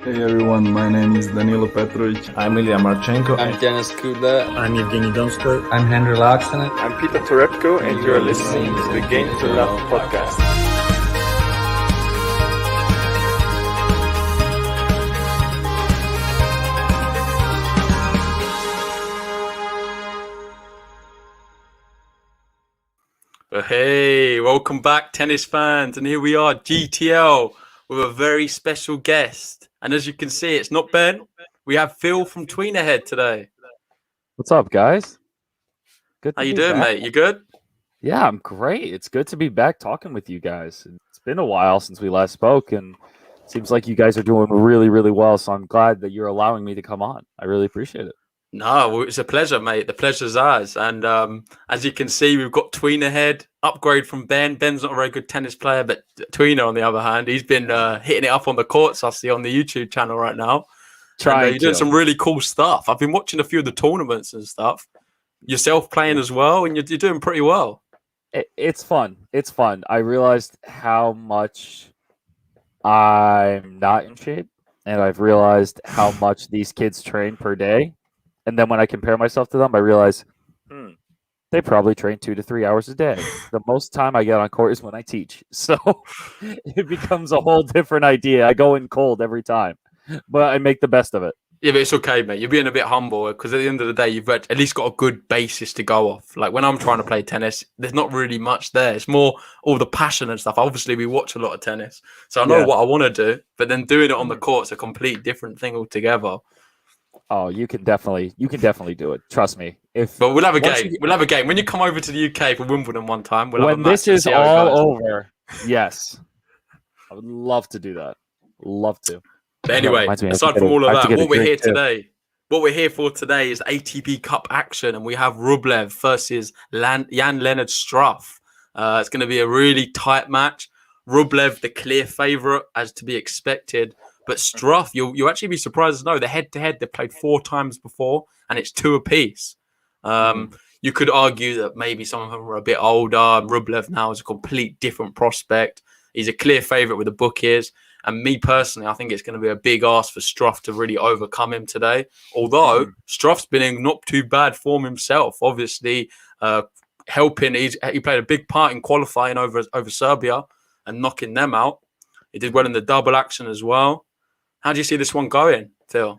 Hey everyone, my name is Danilo Petrovic. I'm Ilya Marchenko. I'm Denis Kudla. I'm Evgeny Donskoy. I'm Henry Laaksonen. I'm Peter Torebko, and you are listening to the Game to Love podcast. Hey, welcome back, tennis fans. And here we are, GTL, with a very special guest. And as you can see, it's not Ben. We have Phil from Tweenahead today. What's up, guys? Good. How you doing, mate? You good? Yeah, I'm great. It's good to be back talking with you guys. It's been a while since we last spoke, and it seems like you guys are doing really, really well. So I'm glad that you're allowing me to come on. I really appreciate it. No, it's a pleasure, mate. The pleasure's ours. And as you can see, we've got Tweenahead, upgrade from Ben. Ben's not a very good tennis player, but Tweena, on the other hand, he's been hitting it up on the courts, I see, on the YouTube channel right now. You're doing some really cool stuff. I've been watching a few of the tournaments and stuff. Yourself playing as well, and you're doing pretty well. It's fun. It's fun. I realized how much I'm not in shape, and I've realized how much these kids train per day. And then when I compare myself to them, I realize they probably train 2 to 3 hours a day. The most time I get on court is when I teach. So it becomes a whole different idea. I go in cold every time, but I make the best of it. Yeah, but it's okay, mate. You're being a bit humble because at the end of the day, you've at least got a good basis to go off. Like when I'm trying to play tennis, there's not really much there. It's more all the passion and stuff. Obviously, we watch a lot of tennis, so I know what I want to do. But then doing it on the court's a complete different thing altogether. Oh, you can definitely do it. Trust me. But we'll have a game. We'll have a game when you come over to the UK for Wimbledon one time. We'll have a match. When this is all over, yes, I would love to do that. Love to. But anyway, aside from all of that, what we're here for today is ATP Cup action, and we have Rublev versus Jan-Lennard Struff. It's going to be a really tight match. Rublev, the clear favourite, as to be expected. But Struff, you'll actually be surprised to know the head-to-head they've played 4 times before, and it's 2 apiece. You could argue that maybe some of them are a bit older. Rublev now is a complete different prospect. He's a clear favourite with the bookies. And me personally, I think it's going to be a big ask for Struff to really overcome him today. Although Struff's been in not too bad form himself. Obviously, helping. He played a big part in qualifying over Serbia and knocking them out. He did well in the double action as well. How do you see this one going, Phil?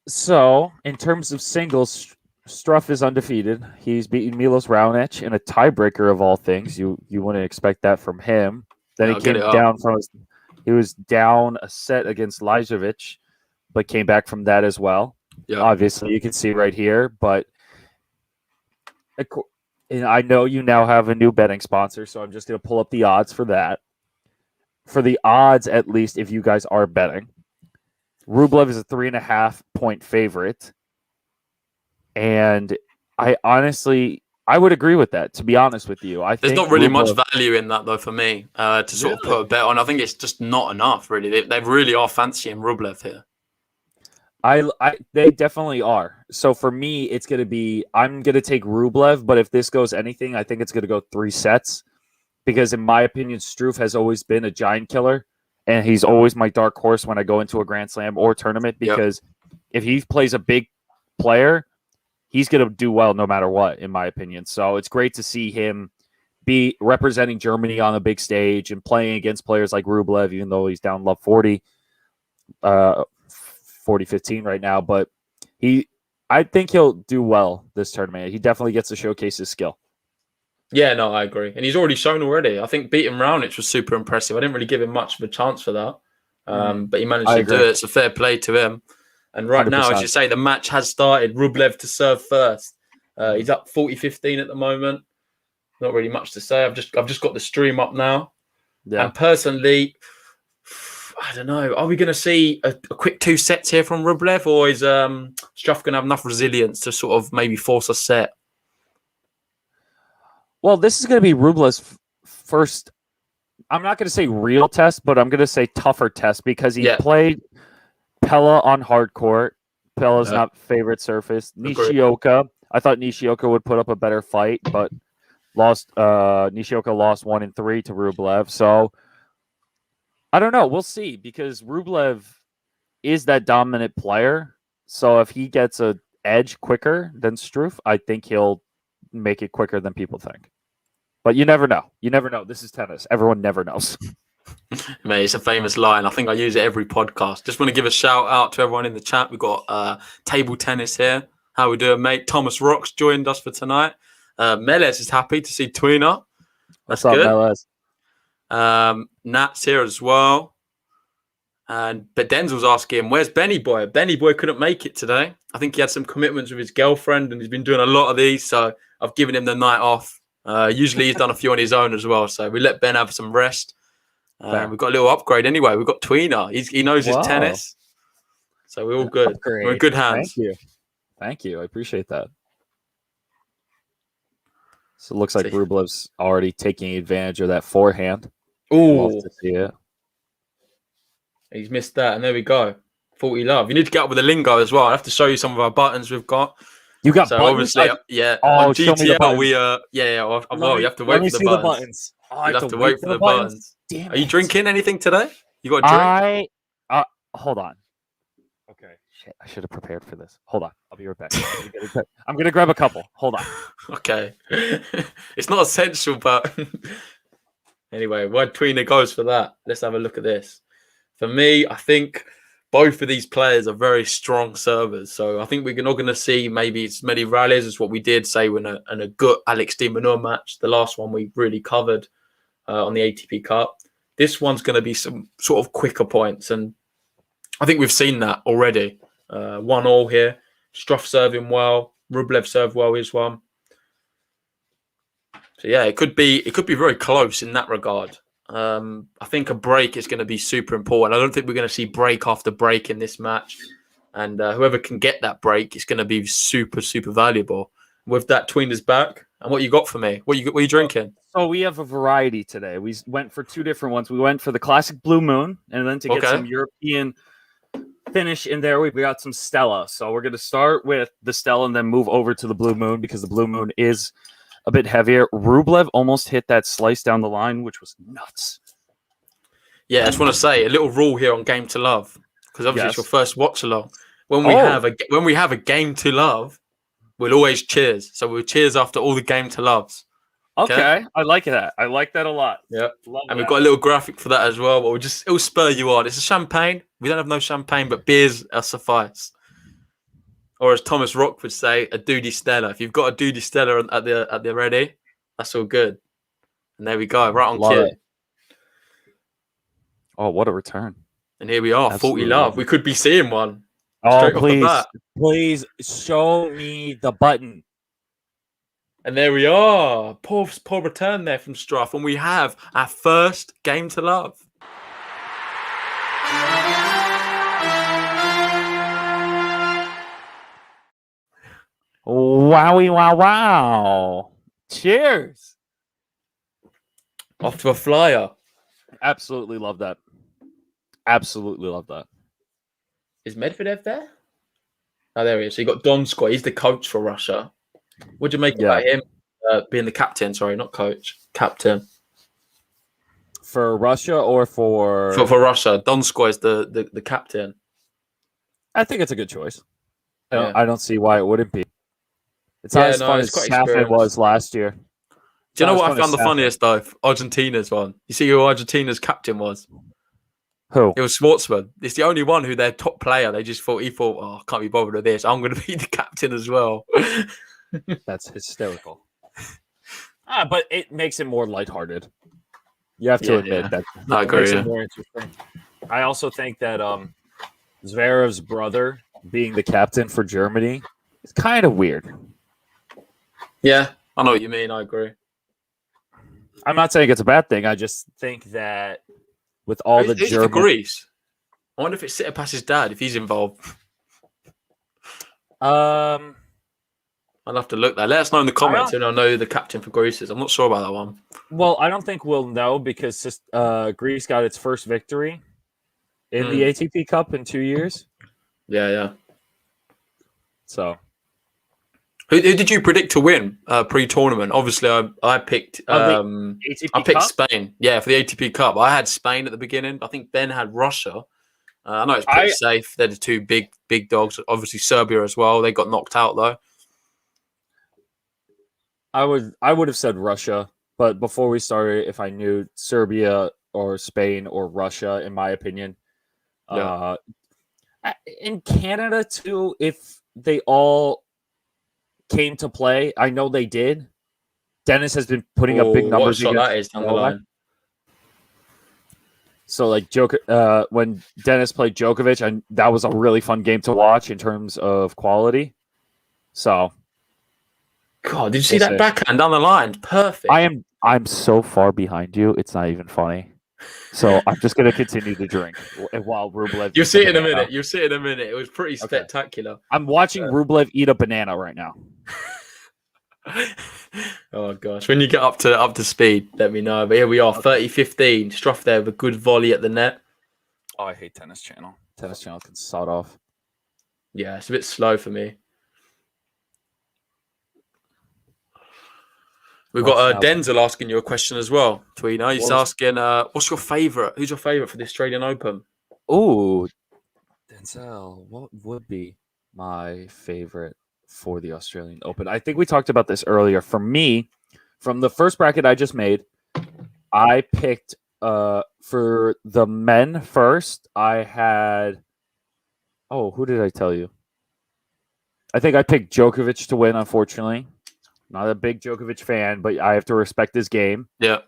So, in terms of singles, Struff is undefeated. He's beaten Milos Raonic in a tiebreaker of all things. You wouldn't expect that from him. Then he came down he was down a set against Lajovic, but came back from that as well. Yeah. Obviously, you can see right here. But and I know you now have a new betting sponsor, so I'm just going to pull up the odds for that. For the odds, at least, if you guys are betting, Rublev is a 3.5-point favorite. And I would agree with that, to be honest with you. There's not really much value in that, though, for me, to sort of put a bet on. I think it's just not enough, really. They really are fancying Rublev here. They definitely are. So for me, it's going to be, I'm going to take Rublev, but if this goes anything, I think it's going to go 3 sets. Because in my opinion, Struff has always been a giant killer, and he's always my dark horse when I go into a Grand Slam or tournament, because if he plays a big player, he's going to do well no matter what, in my opinion. So it's great to see him be representing Germany on a big stage and playing against players like Rublev, even though he's down love 40-15 right now. But I think he'll do well this tournament. He definitely gets to showcase his skill. Yeah, no, I agree. And he's already shown already. I think beating Raonic was super impressive. I didn't really give him much of a chance for that. But he managed to do it. It's a fair play to him. And right 100%. Now, as you say, the match has started. Rublev to serve first. He's up 40-15 at the moment. Not really much to say. I've just got the stream up now. Yeah. And personally, I don't know. Are we going to see a quick 2 sets here from Rublev, or is Struff going to have enough resilience to sort of maybe force a set? Well, this is going to be Rublev's first, I'm not going to say real test, but I'm going to say tougher test, because he played Pella on hard court. Pella's not favorite surface. Nishioka, I thought Nishioka would put up a better fight, but Nishioka lost 1-3 to Rublev. So I don't know. We'll see because Rublev is that dominant player. So if he gets a edge quicker than Struff, I think he'll make it quicker than people think. But you never know. You never know. This is tennis. Everyone never knows. Mate, it's a famous line. I think I use it every podcast. Just want to give a shout out to everyone in the chat. We've got table tennis here. How we doing, mate? Thomas Rocks joined us for tonight. Meles is happy to see Tweener. That's What's good. up, Meles? Nat's here as well. But Denzel's asking, where's Benny Boy? Benny Boy couldn't make it today. I think he had some commitments with his girlfriend and he's been doing a lot of these. So I've given him the night off. Usually he's done a few on his own as well. So we let Ben have some rest. We've got a little upgrade anyway. We've got Tweener. He knows his tennis. So we're all good. Upgrade. We're in good hands. Thank you. I appreciate that. So it looks like See. Rublev's already taking advantage of that forehand. Oh, Love to see it. he's missed that. And there we go. 40 love. You need to get up with the lingo as well. I have to show you some of our buttons we've got. You got So buttons? obviously, on show me the GTL, buttons. you have to wait for the see buttons. buttons. Oh, I You'll have to wait for the buttons. Damn Are you it. drinking anything today? You got a drink? Hold on. Okay. Shit, I should have prepared for this. Hold on. I'll be right back. I'm going to grab a couple. Hold on. Okay. It's not essential, but anyway, where Tweener goes for that. Let's have a look at this. For me, I think both of these players are very strong servers. So I think we're not going to see maybe as many rallies as what we did, say, in a good Alex de Minaur match. The last one we really covered on the ATP Cup. This one's going to be some sort of quicker points. And I think we've seen that already. 1-1 here. Struff serving well. Rublev served well his one. So yeah, it could be very close in that regard. I think a break is going to be super important. I don't think we're going to see break after break in this match. And whoever can get that break is going to be super, super valuable. With that, Tweener's back. And what you got for me? What are you drinking? So we have a variety today. We went for two different ones. We went for the classic Blue Moon, and then to get some European finish in there, we got some Stella. So we're going to start with the Stella and then move over to the Blue Moon because the Blue Moon is a bit heavier. Rublev almost hit that slice down the line, which was nuts. Yeah, I just want to say a little rule here on Game to Love, because obviously it's your first watch along. When we have a game to love, we'll always cheers. So we'll cheers after all the game to loves. Okay, I like that. I like that a lot. Yeah, and we've got a little graphic for that as well. But it'll spur you on. It's a champagne. We don't have no champagne, but beers are suffice. Or as Thomas Rock would say, a Duty Stella. If you've got a Duty Stella at the ready, that's all good. And there we go, right on cue. Oh, what a return! And here we are, Absolutely. 40 love. We could be seeing one. Oh, please show me the button. And there we are. Poor return there from Struff. And we have our first game to love. Wowie, wow. Cheers. Off to a flyer. Absolutely love that. Absolutely love that. Is Medvedev there? Oh, there he is. So you got Donskoy. He's the coach for Russia. What do you make about him being the captain? Sorry, not coach. Captain. For Russia or for Russia? Donskoy is the captain. I think it's a good choice. I don't see why it wouldn't be. It's not as fun as Safin was last year. Do you know what I found the funniest though? Argentina's one. You see who Argentina's captain was? Who? It was Schwartzman. It's the only one who their top player. He thought, oh, I can't be bothered with this. I'm going to be the captain as well. That's hysterical. But it makes it more lighthearted. You have to admit that. I agree. Makes it more interesting. I also think that Zverev's brother being the captain for Germany is kind of weird. Yeah, I know what you mean. I agree. I'm not saying it's a bad thing. I just think that with all the German... for Greece. I wonder if it's Tsitsipas' dad, if he's involved. I'll have to look that. Let us know in the comments and I'll know who the captain for Greece is. I'm not sure about that one. Well, I don't think we'll know because Greece got its first victory in the ATP Cup in 2 years. Yeah. So Who did you predict to win pre-tournament? Obviously, I picked ATP Spain. Yeah, for the ATP Cup, I had Spain at the beginning. I think Ben had Russia. I know it's pretty safe. They're the two big dogs. Obviously, Serbia as well. They got knocked out though. I would have said Russia, but before we started, if I knew Serbia or Spain or Russia, in my opinion, in Canada too, if they all came to play, I know they did. Dennis has been putting up big numbers. What that is down the line. So, like when Dennis played Djokovic, that was a really fun game to watch in terms of quality. So, God, did you see that backhand down the line? Perfect. I'm so far behind you. It's not even funny. So I'm just gonna continue to drink while Rublev. You'll see it in a minute. You'll see it in a minute. It was pretty spectacular. I'm watching Rublev eat a banana right now. Oh gosh, when you get up to speed, let me know. But here we are, 30-15. Struff there with a good volley at the net. Oh, I hate Tennis Channel. Tennis Channel can sod off. Yeah, it's a bit slow for me. We've got Denzel asking you a question as well, Tweena. He's asking, what's your favourite? Who's your favourite for the Australian Open? Oh, Denzel, what would be my favourite for the Australian Open? I think we talked about this earlier. For me, from the first bracket I just made, I picked for the men first. I had who did I tell you? I think I picked Djokovic to win, unfortunately. Not a big Djokovic fan, but I have to respect his game. Yeah.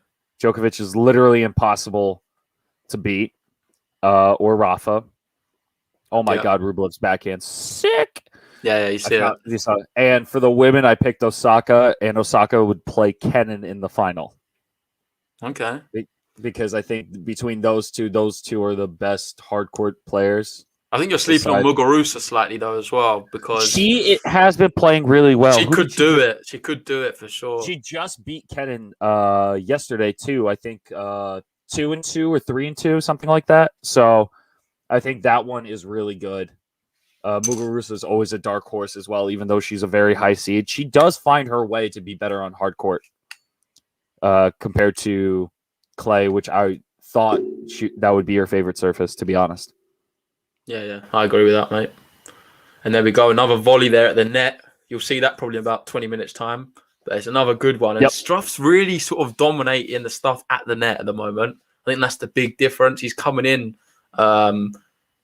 Djokovic is literally impossible to beat. Or Rafa. Oh my God, Rublev's backhand. Sick. Yeah, you see it. And for the women, I picked Osaka, and Osaka would play Kenin in the final. Okay. Because I think between those two are the best hardcourt players. I think you're sleeping on Muguruza slightly though as well, because she has been playing really well. She could do it. She could do it for sure. She just beat Kenin yesterday too. I think 2-2 or 3-2, something like that. So I think that one is really good. Muguruza is always a dark horse as well, even though she's a very high seed. She does find her way to be better on hard court compared to clay, which I thought that would be her favorite surface, to be honest. Yeah, I agree with that, mate. And there we go, another volley there at the net. You'll see that probably in about 20 minutes time. But it's another good one. And Struff's really sort of dominating the stuff at the net at the moment. I think that's the big difference. He's coming in.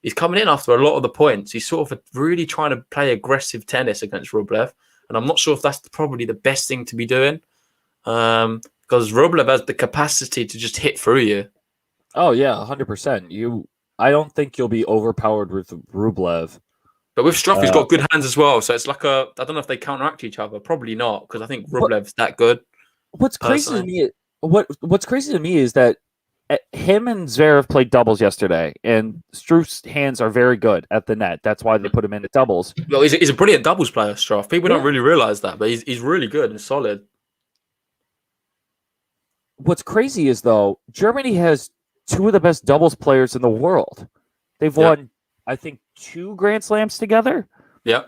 He's coming in after a lot of the points. He's sort of really trying to play aggressive tennis against Rublev. And I'm not sure if that's probably the best thing to be doing. Because Rublev has the capacity to just hit through you. Oh, yeah, 100%. I don't think you'll be overpowered with Rublev. But with Struff, he's got good hands as well. So it's like I don't know if they counteract each other. Probably not, because I think Rublev's that good. What's crazy to me? What's crazy to me is that him and Zverev played doubles yesterday, and Struff's hands are very good at the net. That's why they put him in at doubles. Well, he's a brilliant doubles player, Struff. People don't really realize that, but he's really good and solid. What's crazy is, though, Germany has two of the best doubles players in the world. They've won, I think, 2 Grand Slams together. Yeah.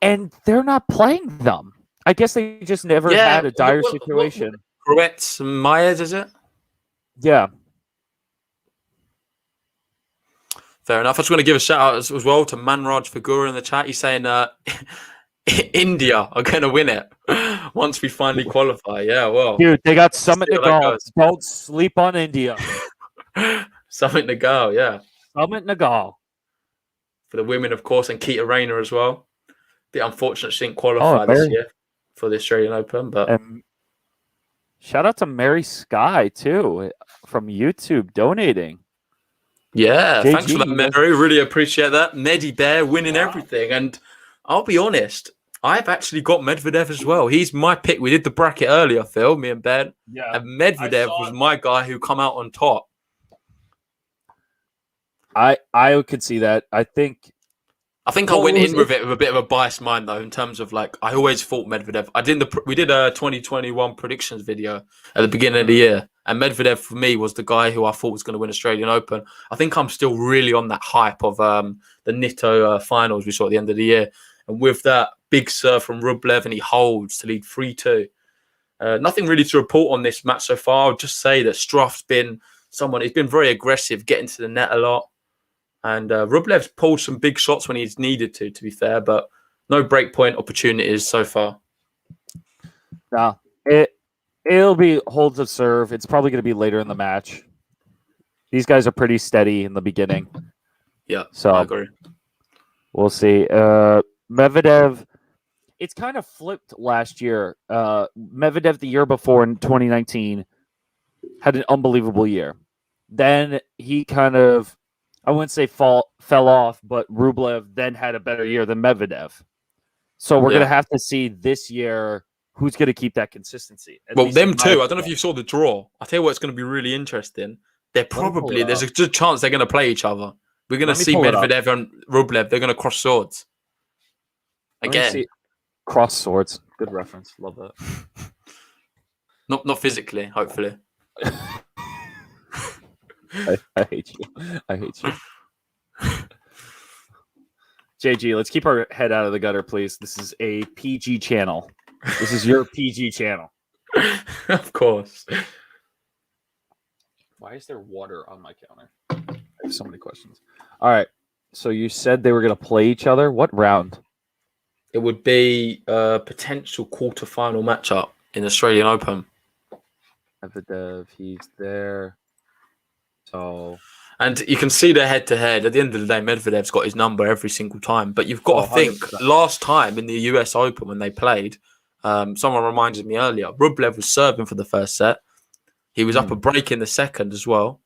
And they're not playing them. I guess they just never had a dire situation. Gruetz and Myers, is it? Yeah. Fair enough. I just want to give a shout out as well to Manraj Figura in the chat. He's saying India are going to win it once we finally qualify. Yeah, well. Dude, they got Summit Nagal. Don't sleep on India. Summit Nagal, yeah. Summit Nagal. For the women, of course, and Keita Rayner as well. Bit unfortunate she didn't qualify this year for the Australian Open. But shout out to Mary Sky, too, from YouTube, donating. Yeah, thanks for that, Mary. Really appreciate that. Medi Bear winning everything. And I'll be honest, I've actually got Medvedev as well. He's my pick. We did the bracket earlier, Phil, me and Ben. Yeah, and Medvedev was my guy who come out on top. I could see that. I think I went in with it with a bit of a biased mind, though, in terms of, like, I always thought Medvedev. We did a 2021 predictions video at the beginning of the year, and Medvedev, for me, was the guy who I thought was going to win Australian Open. I think I'm still really on that hype of the Nitto finals we saw at the end of the year. And with that big serve from Rublev, and he holds to lead 3-2. Nothing really to report on this match so far. I'll just say that Struff's been someone who's been very aggressive, getting to the net a lot. And Rublev's pulled some big shots when he's needed to be fair, but no breakpoint opportunities so far. No, it'll be holds of serve. It's probably going to be later in the match. These guys are pretty steady in the beginning. Yeah, so I agree. We'll see. Medvedev, it's kind of flipped last year. Medvedev the year before in 2019 had an unbelievable year. Then he kind of, I wouldn't say fell off, but Rublev then had a better year than Medvedev. So we're going to have to see this year who's going to keep that consistency. Well, them too. I don't know if you saw the draw. I tell you what, it's going to be really interesting. There's a good chance they're going to play each other. We're going to see Medvedev and Rublev. They're going to cross swords. Again. Cross swords. Good reference. Love that. Not physically, hopefully. I hate you. I hate you. JG, let's keep our head out of the gutter, please. This is a PG channel. This is your PG channel. Of course. Why is there water on my counter? I have so many questions. All right. So you said they were going to play each other. What round? It would be a potential quarterfinal matchup in the Australian Open. Medvedev, he's there. So, and you can see the head-to-head. At the end of the day, Medvedev's got his number every single time. But you've got to think, 100%. Last time in the US Open when they played, someone reminded me earlier, Rublev was serving for the first set. He was up a break in the second as well.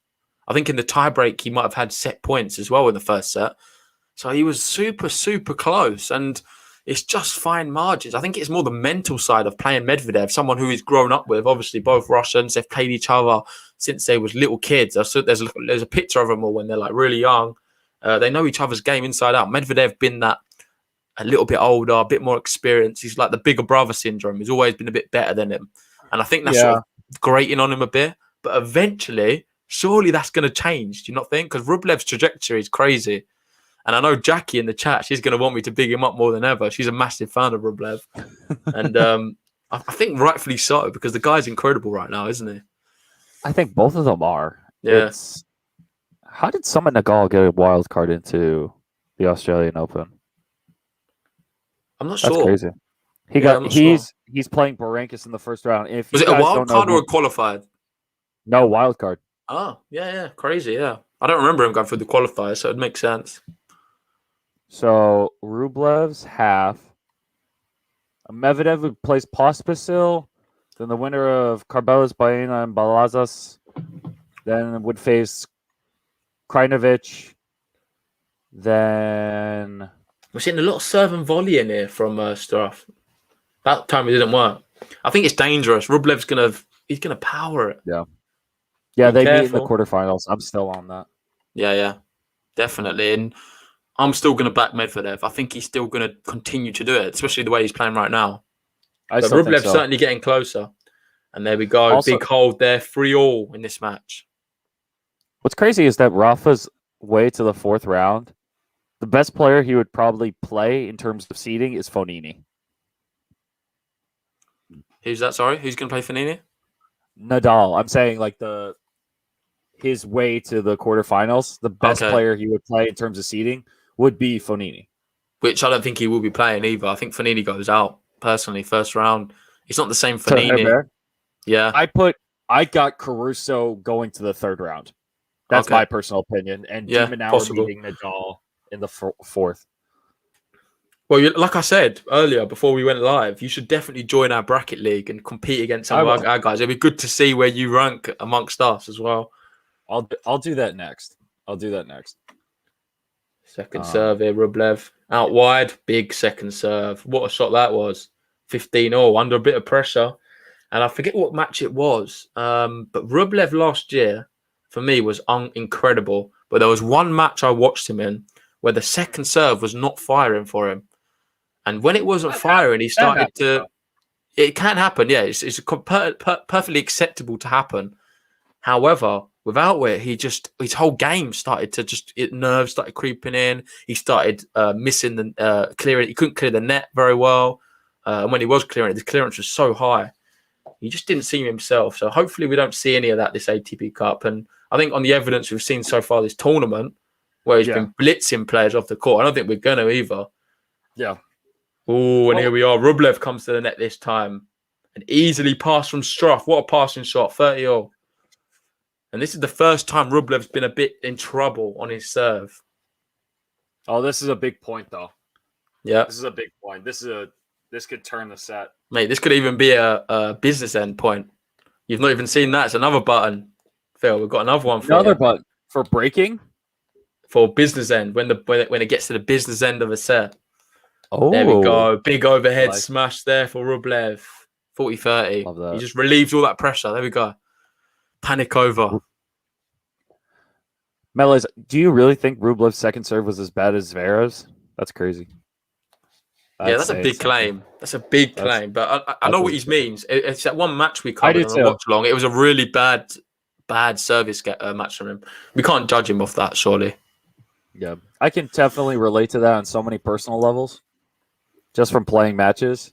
I think in the tie-break, he might have had set points as well in the first set. So he was super, super close. And it's just fine margins. I think it's more the mental side of playing Medvedev, someone who he's grown up with. Obviously, both Russians. They've played each other since they was little kids. There's a picture of them all when they're like really young. They know each other's game inside out. Medvedev been that a little bit older, a bit more experienced. He's like the bigger brother syndrome. He's always been a bit better than him. And I think that's sort of grating on him a bit. But eventually, surely that's going to change. Do you not think? Because Rublev's trajectory is crazy. And I know Jackie in the chat, she's going to want me to big him up more than ever. She's a massive fan of Rublev. And I think rightfully so, because the guy's incredible right now, isn't he? I think both of them are. Yeah. How did Sumit Nagal get a wild card into the Australian Open? I'm not That's sure. Crazy. He's playing Berankis in the first round. Was it a wild card or a qualified? No, wild card. Oh, yeah. Crazy, yeah. I don't remember him going through the qualifier, so it makes sense. So Rublev's half. Medvedev would place Pospisil. Then the winner of Carbelis, Baena, and Balazas. Then would face Krajinovic. Then we're seeing a lot of serve and volley in here from Struff. That time it didn't work. I think it's dangerous. Rublev's he's gonna power it. Yeah, they meet in the quarterfinals. I'm still on that. Yeah, definitely. And I'm still going to back Medvedev. I think he's still going to continue to do it, especially the way he's playing right now. But Rublev's certainly getting closer. And there we go. Also, big hold there. 3-3 in this match. What's crazy is that Rafa's way to the fourth round, the best player he would probably play in terms of seeding is Fognini. Who's that? Sorry? Who's going to play Fognini? Nadal. I'm saying like his way to the quarterfinals, the best player he would play in terms of seeding would be Fognini. Which I don't think he will be playing either. I think Fognini goes out, personally, first round. It's not the same Fognini. Yeah. I got Caruso going to the third round. That's my personal opinion. And Demonauer meeting Nadal in the fourth. Well, like I said earlier, before we went live, you should definitely join our bracket league and compete against some of our guys. It'd be good to see where you rank amongst us as well. I'll do that next. Second serve here, Rublev. Out wide, big second serve. What a shot that was. 15-0, under a bit of pressure. And I forget what match it was. But Rublev last year, for me, was incredible. But there was one match I watched him in where the second serve was not firing for him. And when it wasn't firing, he started to... It can happen, yeah. It's perfectly acceptable to happen. However, without it, his whole game started to nerves started creeping in. He started missing the clearing. He couldn't clear the net very well. And when he was clearing it, the clearance was so high. He just didn't seem himself. So hopefully we don't see any of that this ATP Cup. And I think on the evidence we've seen so far this tournament, where he's been blitzing players off the court, I don't think we're going to either. Yeah. Oh, and here we are. Rublev comes to the net this time. An easily pass from Struff. What a passing shot. 30-all. And this is the first time Rublev's been a bit in trouble on his serve. Oh, this is a big point, though. Yeah. This is a big point. This could turn the set. Mate, this could even be a business end point. You've not even seen that. It's another button. Phil, we've got another one for another you. button for breaking? For business end, when it gets to the business end of a set. Oh, there we go. Big overhead smash there for Rublev. 40-30. Love that. He just relieves all that pressure. There we go. Panic over. Meles, do you really think Rublev's second serve was as bad as Zverev's? That's crazy. That's a big claim. That's a big claim. But I know what he means. It's that one match we covered on Watchalong. It was a really bad service match from him. We can't judge him off that, surely. Yeah. I can definitely relate to that on so many personal levels. Just from playing matches.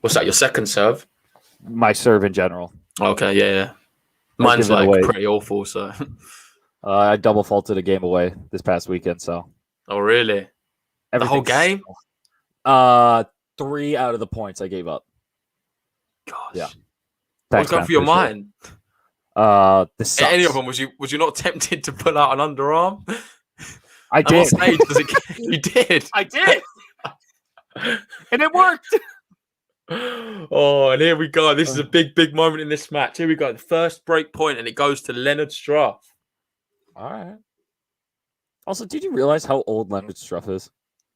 What's that, your second serve? My serve in general. Okay, yeah. Mine's like pretty awful, so. I double faulted a game away this past weekend, so. Oh, really? The whole game? 3 out of the points I gave up. Gosh. Yeah. What's going through your mind? This sucks. Any of them, was you not tempted to pull out an underarm? I did. You did. I did. And it worked. Oh, and here we go. This is a big, big moment in this match. Here we go. The first break point, and it goes to Lennard Struff. All right. Also, did you realize how old Lennard Struff is?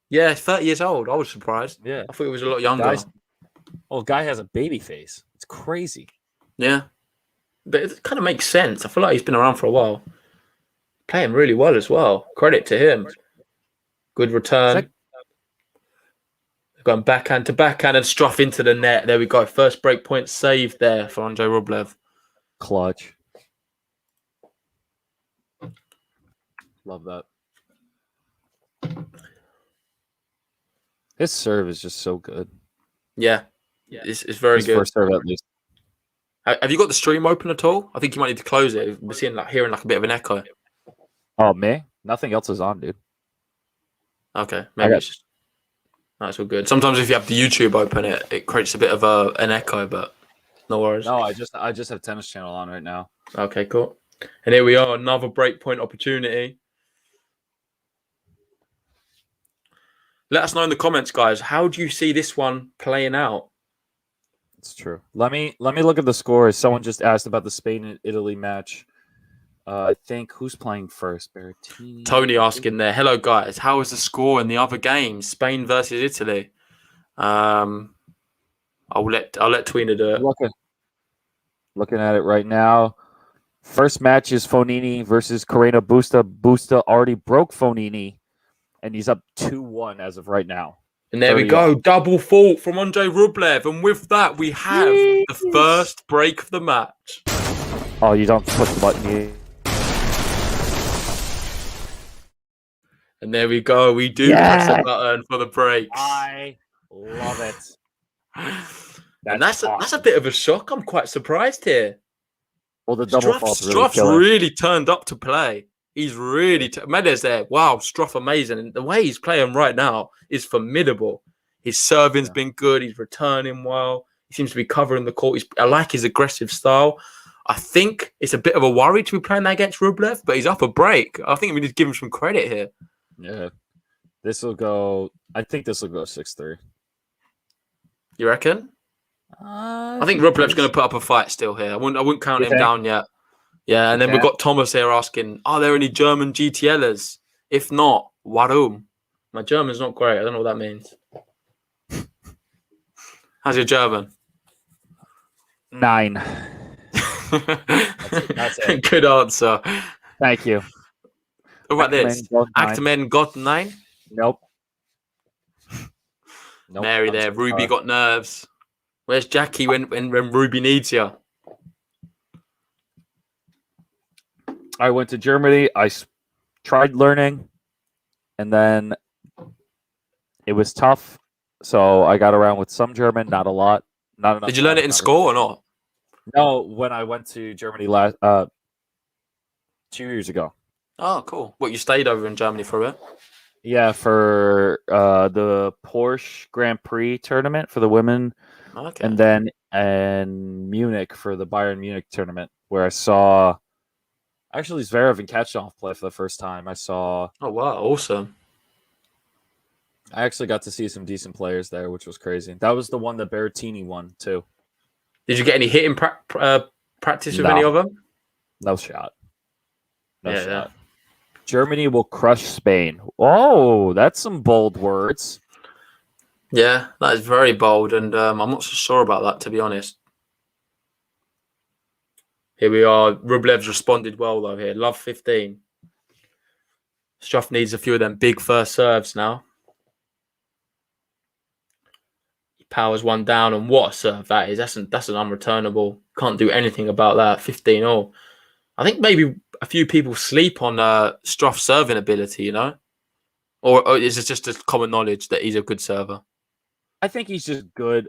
Yeah, 30 years old. I was surprised. Yeah. I thought he was a lot younger. Guy has a baby face. It's crazy. Yeah. But it kind of makes sense. I feel like he's been around for a while. Playing really well as well. Credit to him. Good return. Going backhand to backhand and Struff into the net. There we go. First break point saved there for Andrey Rublev. Clutch. Love that. His serve is just so good. Yeah. It's very good. First serve, at least. Have you got the stream open at all? I think you might need to close it. We're hearing a bit of an echo. Oh, me? Nothing else is on, dude. Okay. Maybe it's just... That's all good. Sometimes if you have the YouTube open, it creates a bit of an echo, but no worries. No, I just have Tennis Channel on right now. Okay, cool. And here we are, another breakpoint opportunity. Let us know in the comments, guys. How do you see this one playing out? It's true. Let me look at the scores. Someone just asked about the Spain and Italy match. I think who's playing first? Berrettini. Tony asking there. Hello, guys. How was the score in the other games? Spain versus Italy. I'll let Tweena do it. Looking at it right now. First match is Fognini versus Carreno Busta. Busta already broke Fognini, and he's up 2-1 as of right now. And there we go. Double fault from Andrey Rublev. And with that, we have the first break of the match. Oh, you don't push the button here. And there we go. We do press the button for the breaks. I love it. That's a bit of a shock. I'm quite surprised here. Well, the double fault Struff's really turned up to play. He's really Medes there. Wow, Struff amazing. And the way he's playing right now is formidable. His serving's been good. He's returning well. He seems to be covering the court. I like his aggressive style. I think it's a bit of a worry to be playing that against Rublev, but he's up a break. I think we need to give him some credit here. Yeah. I think this will go 6-3. You reckon? I think Rublev's going to put up a fight still here. I wouldn't count him down yet. Yeah, and then we've got Thomas here asking, are there any German GTLers? If not, warum? My German's not great. I don't know what that means. How's your German? 9. That's it. Good answer. Thank you. What about this? Ackerman got 9? Nope. Mary there. Ruby got nerves. Where's Jackie when Ruby needs you? I went to Germany. Tried learning, and then it was tough. So I got around with some German, not a lot. Not enough. Did you learn it in school or not? No, when I went to Germany 2 years ago. Oh, cool. What, you stayed over in Germany for a bit? Yeah, for the Porsche Grand Prix tournament for the women, Okay. and then in Munich for the Bayern Munich tournament, where I saw actually Zverev and Kachanov play for the first time. Oh wow, awesome. I actually got to see some decent players there, which was crazy. That was the one that Berrettini won too. Did you get any hitting practice with any of them? No shot. No Yeah, shot. yeah. Germany will crush Spain. Oh, that's some bold words. Yeah, that is very bold, and I'm not so sure about that, to be honest. Here we are. Rublev's responded well, though, here. Love 15. Struff needs a few of them big first serves now. He powers one down, and what a serve that is. That's an unreturnable. Can't do anything about that. 15-all. I think maybe a few people sleep on Struff's serving ability, you know? Or is it just a common knowledge that he's a good server? I think he's just good.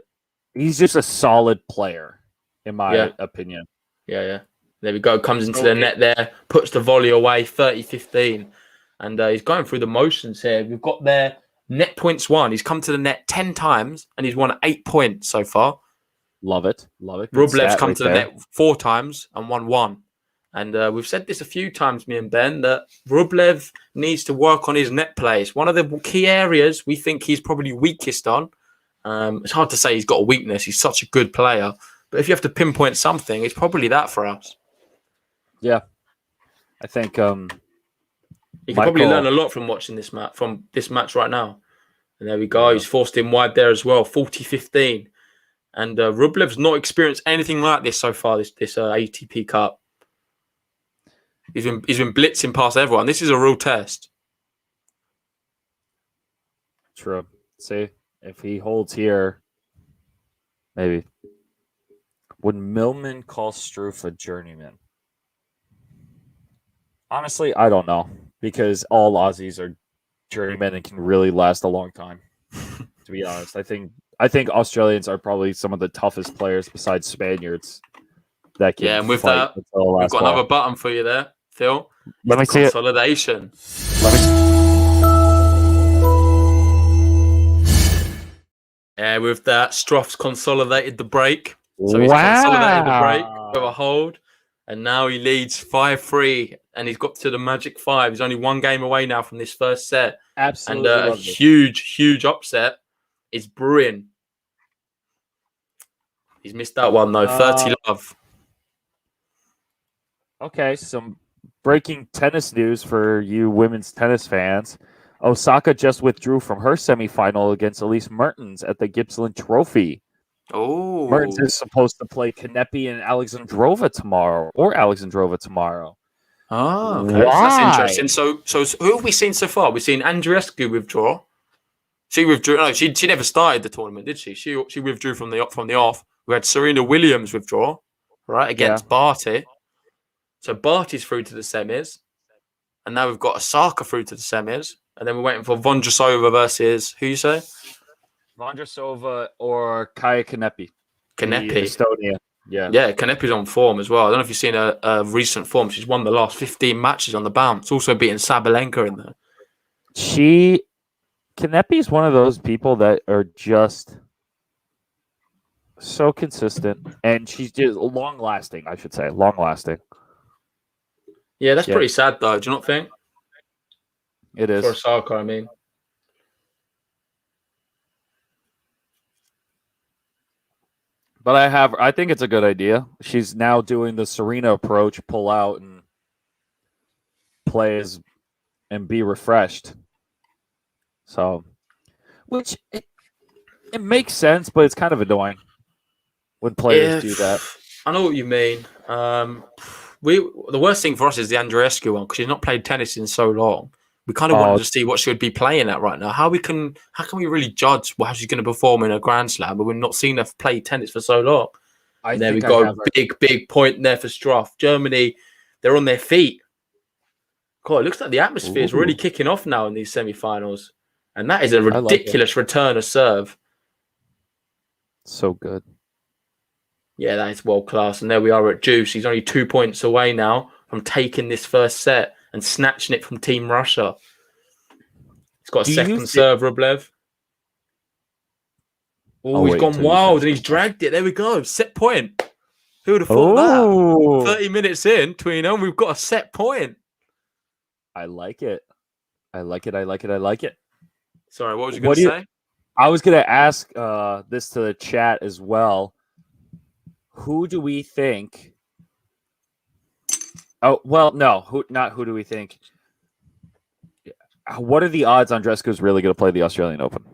He's just a solid player, in my opinion. Yeah. There we go. Comes into the net there, puts the volley away, 30-15. And he's going through the motions here. We've got their net points won. He's come to the net 10 times, and he's won 8 points so far. Love it. Good Rublev's stat come right to the there. net 4 times and won 1. And we've said this a few times, me and Ben, that Rublev needs to work on his net play. It's one of the key areas we think he's probably weakest on. It's hard to say he's got a weakness. He's such a good player. But if you have to pinpoint something, it's probably that for us. Yeah. I think he can probably learn a lot from watching this match right now. And there we go. Yeah. He's forced him wide there as well, 40-15. And Rublev's not experienced anything like this so far, this ATP Cup. He's been blitzing past everyone. This is a real test. True. See, if he holds here, maybe. Would Millman call Struff a journeyman? Honestly, I don't know, because all Aussies are journeymen and can really last a long time. To be honest, I think Australians are probably some of the toughest players besides Spaniards. That can and with that, we've got another button for you there, Phil. Let me see it. Consolidation. Yeah, with that, Struff's consolidated the break. So he's consolidated the break with a hold. And now he leads 5-3. And he's got to the magic 5. He's only 1 game away now from this first set. Absolutely. And a huge upset is brewing. He's missed that one, though. 30 love. Okay, some breaking tennis news for you women's tennis fans. Osaka just withdrew from her semifinal against Elise Mertens at the Gippsland Trophy. Oh, Mertens is supposed to play Kanepi and Alexandrova tomorrow. Oh, okay. That's interesting. So who have we seen so far? We've seen Andreescu withdraw. She withdrew. No, she never started the tournament, did she? She withdrew from the off. We had Serena Williams withdraw, right, against Barty. So Barty's through to the semis, and now we've got Osaka through to the semis, and then we're waiting for Vondrousova versus who you say? Vondrousova or Kaya Kanepi. Estonia. Yeah, Kanepi's on form as well. I don't know if you've seen a recent form. She's won the last 15 matches on the bounce. Also beating Sabalenka in there. Kanepi is one of those people that are just so consistent, and she's just long-lasting, I should say. Long-lasting. Yeah, that's pretty sad, though. Do you not think? It is. For Osaka, I mean. But I think it's a good idea. She's now doing the Serena approach, pull out and play and be refreshed. So, which it makes sense, but it's kind of annoying when players do that. I know what you mean. The worst thing for us is the Andreescu one because she's not played tennis in so long. We kind of wanted to see what she would be playing at right now. How can we really judge how she's going to perform in a Grand Slam, but we've not seen her play tennis for so long? There we go. Big point there for Struff. Germany, they're on their feet. God, it looks like the atmosphere is really kicking off now in these semi-finals. And that is a ridiculous return of serve. So good. Yeah, that is world class. And there we are at Juice. He's only 2 points away now from taking this first set and snatching it from Team Russia. He's got a second serve, Rublev. Oh, he's gone wild and he's dragged it. There we go. Set point. Who would have thought that? 30 minutes in, Twino, and we've got a set point. I like it. I like it. Sorry, what was you going to say? I was going to ask this to the chat as well. Who do we think? Oh, well, no. Who do we think? What are the odds Andreescu's really going to play the Australian Open?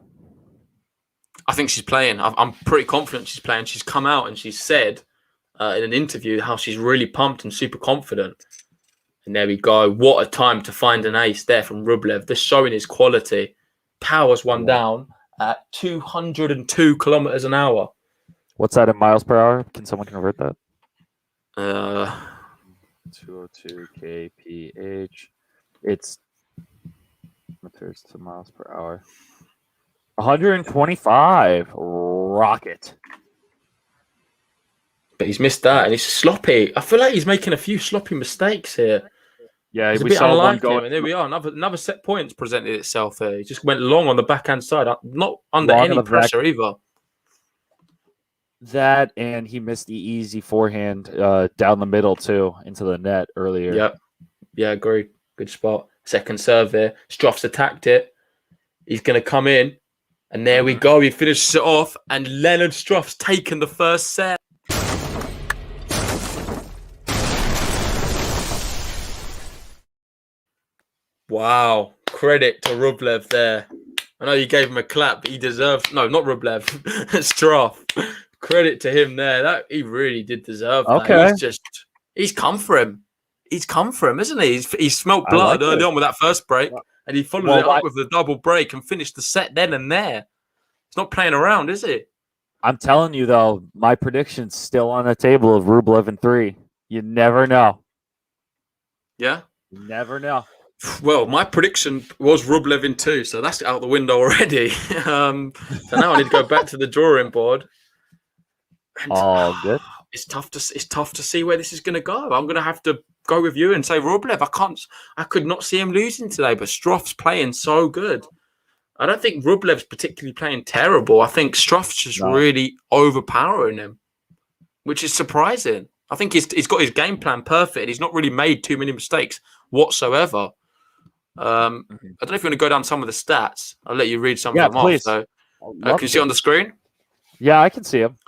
I think she's playing. I'm pretty confident she's playing. She's come out and she said in an interview how she's really pumped and super confident. And there we go. What a time to find an ace there from Rublev. Just showing his quality. Powers one down at 202 kilometers an hour. What's that in miles per hour? Can someone convert that? 202 kph. It's meters to miles per hour. 125. Rocket. But he's missed that, and he's sloppy. I feel like he's making a few sloppy mistakes here. Yeah, it's a bit unlike him. And there we are. Another set points presented itself here. He just went long on the backhand side, not under any pressure either. That, and he missed the easy forehand down the middle too into the net earlier. Yep. Yeah, agreed. Good spot. Second serve there. Struff's attacked it. He's going to come in, and there we go. He finishes it off, and Leonard Struff's taken the first set. Wow. Credit to Rublev there. I know you gave him a clap, but he deserves... No, not Rublev. Struff. Credit to him there. He really did deserve that. Okay. He's come for him. He's come for him, isn't he? He's smelt blood early on with that first break, and he followed it up with the double break and finished the set then and there. He's not playing around, is he? I'm telling you, though, my prediction's still on the table of Rublev in 3. You never know. Yeah? You never know. Well, my prediction was Rublev in 2, so that's out the window already. So now I need to go back to the drawing board. And, good. It's tough to see where this is going to go. I'm going to have to go with you and say Rublev. I could not see him losing today, but Struff's playing so good. I don't think Rublev's particularly playing terrible. I think Struff's just really overpowering him, which is surprising. I think he's got his game plan perfect. He's not really made too many mistakes whatsoever. I don't know if you want to go down some of the stats. I'll let you read some of them off. So, can you see on the screen? Yeah, I can see them.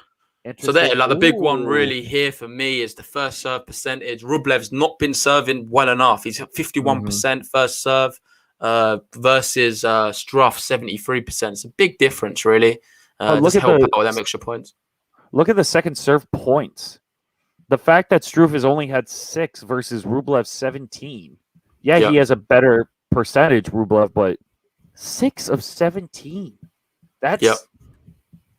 So there, like the big one really here for me is the first serve percentage. Rublev's not been serving well enough. He's at 51% first serve versus Struff 73%. It's a big difference, really. Look at help out with them extra points. Look at the second serve points. The fact that Struff has only had 6 versus Rublev 17. Yeah, he has a better percentage, Rublev, but 6 of 17. That's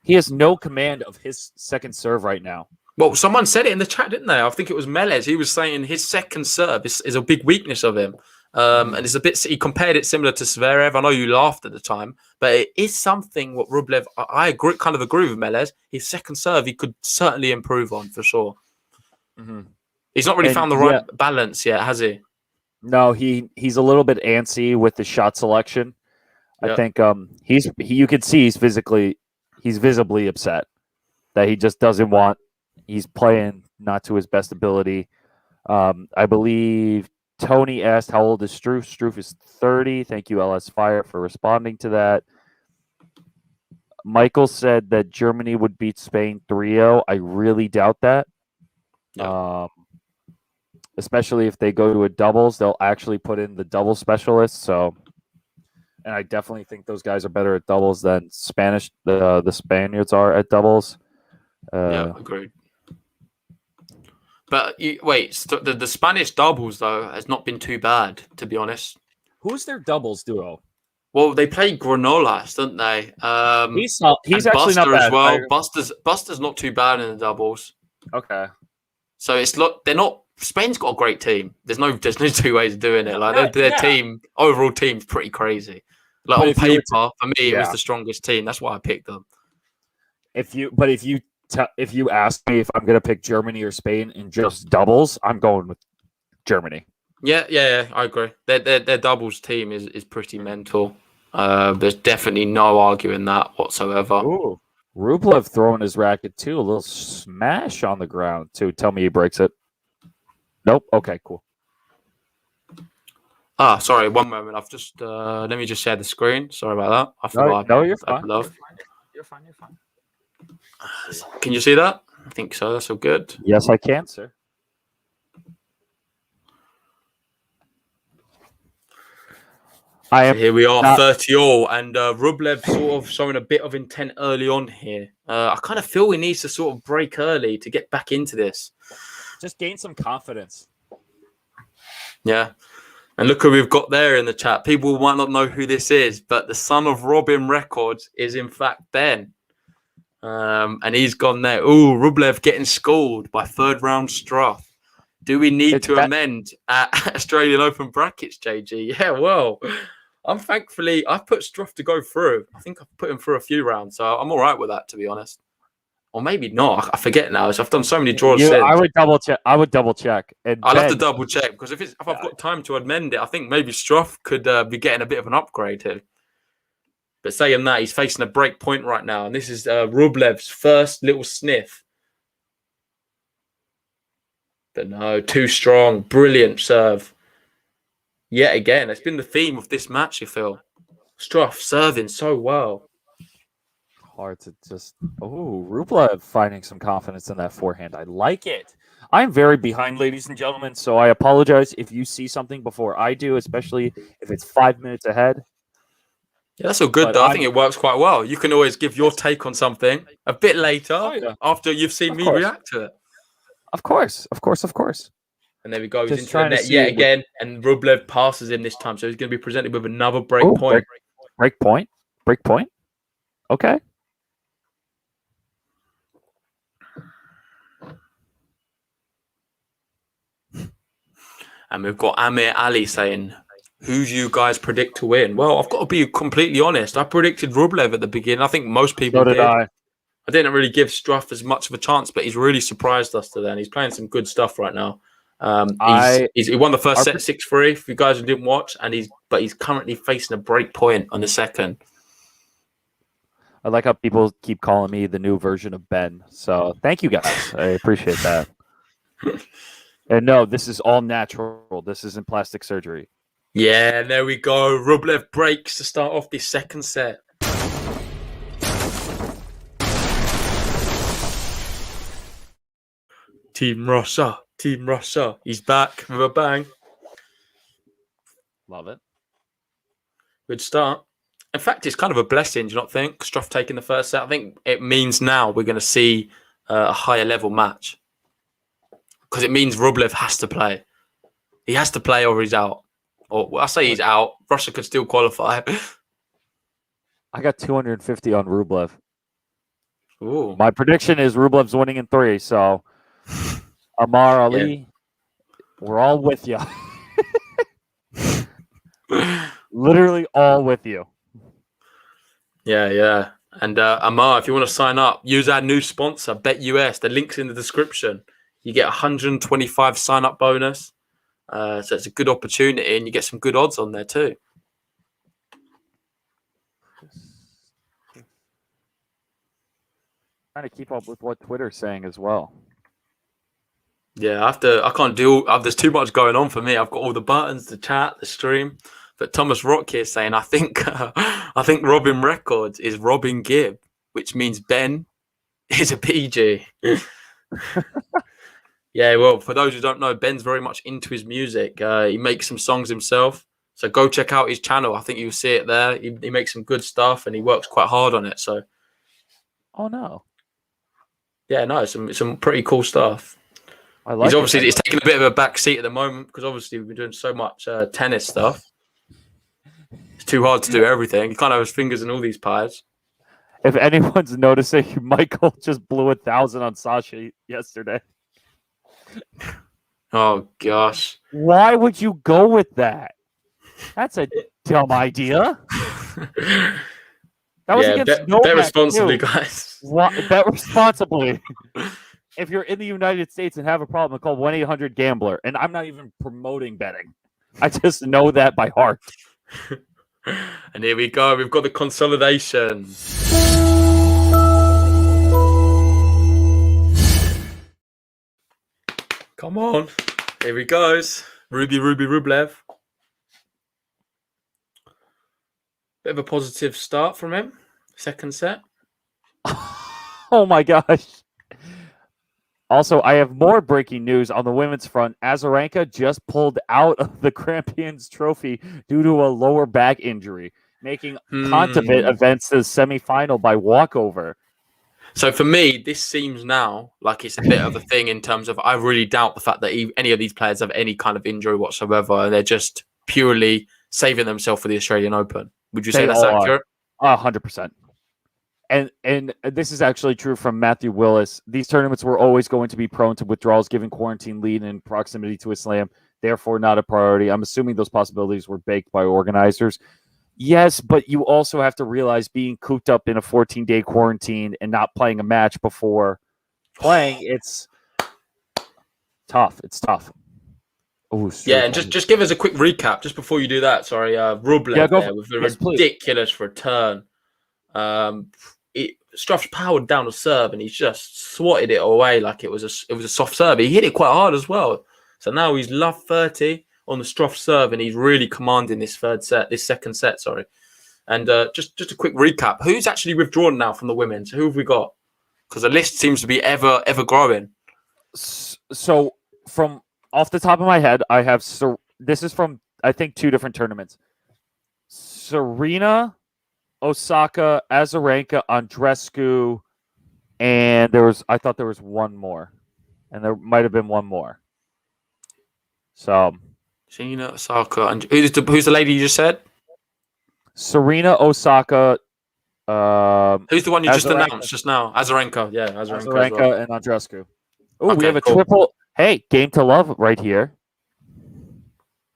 he has no command of his second serve right now. Well, someone said it in the chat, didn't they? I think it was Melez. He was saying his second serve is a big weakness of him. And it's a bit, he compared it similar to Zverev. I know you laughed at the time, but it is something what Rublev, I kind of agree with Melez. His second serve, he could certainly improve on for sure. He's not really found the right balance yet, has he? No, he's a little bit antsy with the shot selection. I think you could see he's visibly upset that he just doesn't want. He's playing not to his best ability. I believe Tony asked how old is Struff. Struff is 30. Thank you, LS Fire, for responding to that. Michael said that Germany would beat Spain 3-0. I really doubt that. Especially if they go to a doubles, they'll actually put in the double specialists. So, and I definitely think those guys are better at doubles than the Spaniards are at doubles. Agreed. But the Spanish doubles though has not been too bad, to be honest. Who's their doubles duo? Well, they play Granolas, don't they? He's actually not bad. As well. Buster's not too bad in the doubles. Okay. So they're not Spain's got a great team. There's no two ways of doing it. Like their team, overall team's pretty crazy. Like on paper, for me, it was the strongest team. That's why I picked them. If you ask me if I'm gonna pick Germany or Spain in just doubles, I'm going with Germany. Yeah, I agree. Their doubles team is pretty mental. There's definitely no arguing that whatsoever. Ooh, Rublev throwing his racket too. A little smash on the ground too. Tell me he breaks it. Nope. Okay, cool. Sorry. One moment. I've just let me just share the screen. Sorry about that. I forgot. No, you're fine. You're fine. Can you see that? I think so. That's all good. Yes, I can, sir. Here we are, 30-all, and Rublev sort of showing a bit of intent early on here. I kind of feel he needs to sort of break early to get back into this. Just gain some confidence. Yeah. And look who we've got there in the chat. People might not know who this is, but the son of Robin Records is in fact Ben. And he's gone there. Ooh, Rublev getting schooled by third round Struff. Do we need to amend at Australian Open brackets, JG? Yeah, well, I've put Struff to go through. I think I've put him through a few rounds, so I'm all right with that, to be honest. Or maybe not. I forget now. So I've done so many draws since. I would double check. I'll have to double check because if I've got time to amend it, I think maybe Struff could be getting a bit of an upgrade here. But saying that, he's facing a break point right now, and this is Rublev's first little sniff. But no, too strong. Brilliant serve. Yet again, it's been the theme of this match, you feel. Struff serving so well. Hard to just... Oh, Rublev finding some confidence in that forehand. I like it. I'm very behind, ladies and gentlemen, so I apologize if you see something before I do, especially if it's 5 minutes ahead. Yeah, that's all good, though. I think it works quite well. You can always give your take on something a bit later after you've seen me react to it. Of course. And there we go. He's into the net yet again, and Rublev passes him this time, so he's going to be presented with another break point. Break point? Okay. And we've got Amir Ali saying, who do you guys predict to win? Well, I've got to be completely honest. I predicted Rublev at the beginning. I think most people did. I didn't really give Struff as much of a chance, but he's really surprised us today, and he's playing some good stuff right now. He won the first set 6-3 for you guys who didn't watch, and he's currently facing a break point on the second. I like how people keep calling me the new version of Ben. So thank you guys. I appreciate that. And no, this is all natural. This isn't plastic surgery. Yeah, there we go. Rublev breaks to start off the second set. Team Russia. He's back with a bang. Love it. Good start. In fact, it's kind of a blessing, do you not think? Struff taking the first set. I think it means now we're going to see a higher level match. Because it means Rublev has to play. He has to play or he's out. Or I say he's out. Russia could still qualify. I got 250 on Rublev. Ooh. My prediction is Rublev's winning in 3. So, Amar Ali, we're all with you. Literally all with you. Yeah. And Amar, if you want to sign up, use our new sponsor, BetUS. The link's in the description. You get 125 sign-up bonus. So it's a good opportunity, and you get some good odds on there too. Trying to keep up with what Twitter's saying as well. Yeah, I can't do. There's too much going on for me. I've got all the buttons, the chat, the stream. But Thomas Rock here saying, I think Robin Records is Robin Gibb, which means Ben is a PG. Yeah, well, for those who don't know, Ben's very much into his music. He makes some songs himself. So go check out his channel. I think you'll see it there. He makes some good stuff and he works quite hard on it. So, oh no. Yeah, no, some pretty cool stuff. I like he's taking a bit of a back seat at the moment because obviously we've been doing so much tennis stuff. It's too hard to do everything. He can't have his fingers in all these pies. If anyone's noticing, Michael just blew 1,000 on Sasha yesterday. Oh gosh. Why would you go with that? That's a dumb idea. That was against bet Novak responsibly, too. guys. Bet responsibly. If you're in the United States and have a problem, call 1-800-GAMBLER. And I'm not even promoting betting. I just know that by heart. And here we go. We've got the consolidation. Come on. Here he goes. Rublev. Bit of a positive start from him. Second set. Oh my gosh. Also, I have more breaking news on the women's front. Azarenka just pulled out of the Champions Trophy due to a lower back injury, making Kontaveit advance to the semifinal by walkover. So for me, this seems now like it's a bit of a thing in terms of I really doubt the fact that any of these players have any kind of injury whatsoever, and they're just purely saving themselves for the Australian Open. Would you say that's accurate? 100%. And this is actually true from Matthew Willis. These tournaments were always going to be prone to withdrawals given quarantine lead and proximity to a slam, therefore not a priority. I'm assuming those possibilities were baked by organizers. Yes, but you also have to realize being cooped up in a 14-day quarantine and not playing a match before playing, it's tough. It's tough. Ooh, yeah, and just give us a quick recap just before you do that. Sorry, Rublev there with a ridiculous return. Struff's powered down a serve and he's just swatted it away like it was a soft serve. He hit it quite hard as well. So now he's love 30 on the Struff serve and he's really commanding this second set. Sorry, and just a quick recap: who's actually withdrawn now from the women? So who have we got? Because the list seems to be ever growing. So from off the top of my head, I have this is from I think 2 different tournaments. Serena, Osaka, Azarenka, Andreescu, and I thought there was one more, and there might have been one more. So, Serena, Osaka, and who's the lady you just said? Serena, Osaka. Who's the one you just announced just now? Azarenka, yeah, Azarenka and Andreescu. Oh, we have a triple. Hey, game to love right here.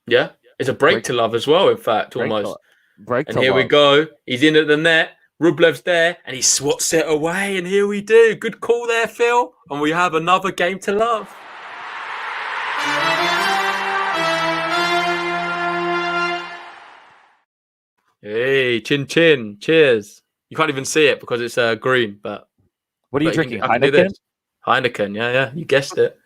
Yeah, it's a break to love as well. In fact, almost. And here we go. He's in at the net. Rublev's there, and he swats it away. And here we do. Good call there, Phil. And we have another game to love. Hey, chin chin. Cheers. You can't even see it because it's green. But what are you drinking? Heineken? Heineken. Yeah. You guessed it.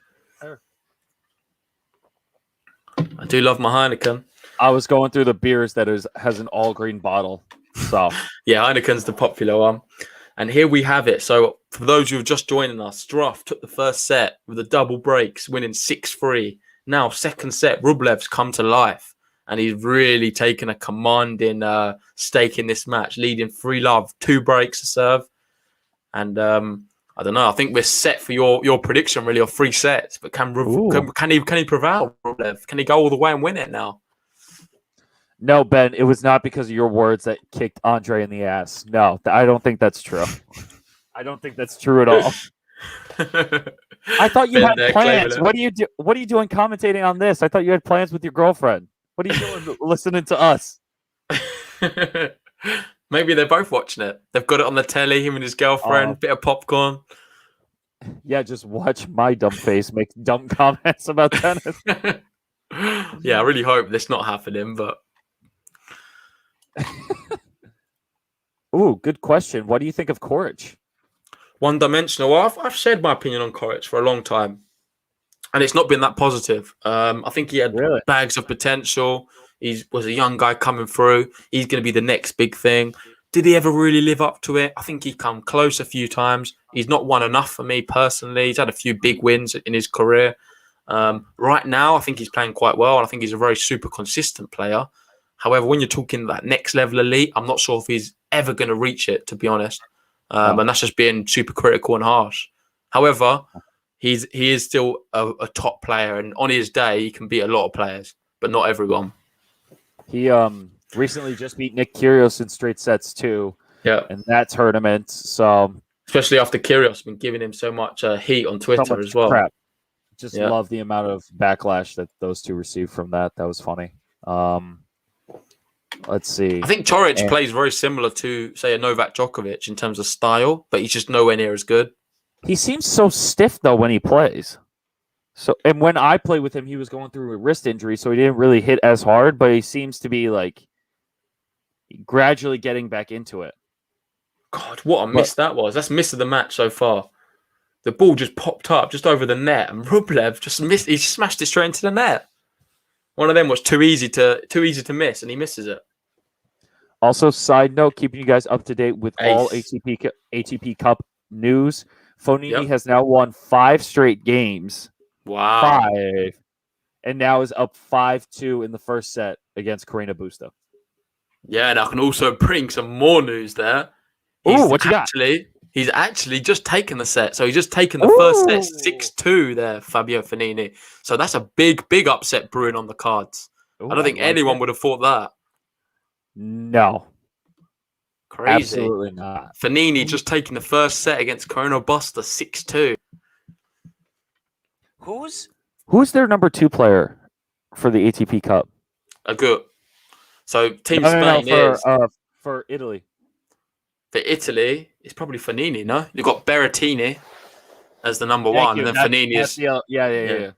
I do love my Heineken. I was going through the beers that has an all green bottle. So yeah, Heineken's the popular one. And here we have it. So for those who have just joining us, Struff took the first set with the double breaks, winning 6-3. Now second set, Rublev's come to life. And he's really taken a commanding stake in this match, leading 3-love, 2 breaks to serve. And I don't know. I think we're set for your prediction really of 3 sets. But can he prevail, Rublev? Can he go all the way and win it now? No, Ben, it was not because of your words that kicked Andrey in the ass. No, I don't think that's true. I don't think that's true at all. I thought you had plans. What are you doing commentating on this? I thought you had plans with your girlfriend. What are you doing listening to us? Maybe they're both watching it. They've got it on the telly, him and his girlfriend, bit of popcorn. Yeah, just watch my dumb face make dumb comments about tennis. Yeah, I really hope that's not happening, but... Ooh, good question. What do you think of Coric? One-dimensional. Well, I've shared my opinion on Coric for a long time, and it's not been that positive. I think he had bags of potential. He was a young guy coming through. He's going to be the next big thing. Did he ever really live up to it? I think he come close a few times. He's not won enough for me personally. He's had a few big wins in his career. Right now, I think he's playing quite well, and I think he's a very super consistent player. However, when you're talking that next level elite, I'm not sure if he's ever going to reach it, to be honest. And that's just being super critical and harsh. However, he is still a top player, and on his day, he can beat a lot of players, but not everyone. He recently just beat Nick Kyrgios in straight sets too. Yeah, in that tournament. So especially after Kyrgios has been giving him so much heat on Twitter as well. Crap. Just love the amount of backlash that those two received from that. That was funny. Let's see. I think Coric plays very similar to, say, a Novak Djokovic in terms of style, but he's just nowhere near as good. He seems so stiff, though, when he plays. And when I played with him, he was going through a wrist injury, so he didn't really hit as hard, but he seems to be, like, gradually getting back into it. God, what a miss that was. That's miss of the match so far. The ball just popped up just over the net, and Rublev just missed. He smashed it straight into the net. One of them was too easy to miss, and he misses it. Also, side note, keeping you guys up to date with all ATP Cup news. Fognini has now won 5 straight games. Wow. 5. And now is up 5-2 in the first set against Carreño Busta. Yeah, and I can also bring some more news there. Oh, what you got? He's actually just taken the set. So he's just taken the first set 6-2 there, Fabio Fognini. So that's a big upset brewing on the cards. I don't think anyone would have thought that. No. Crazy. Absolutely not. Fognini just taking the first set against Carreño Busta 6-2. Who's their number 2 player for the ATP Cup? Good. So Team Spain is for Italy. For Italy, it's probably Fognini, no? You've got Berrettini as the number 1, and then Fognini is... Yeah.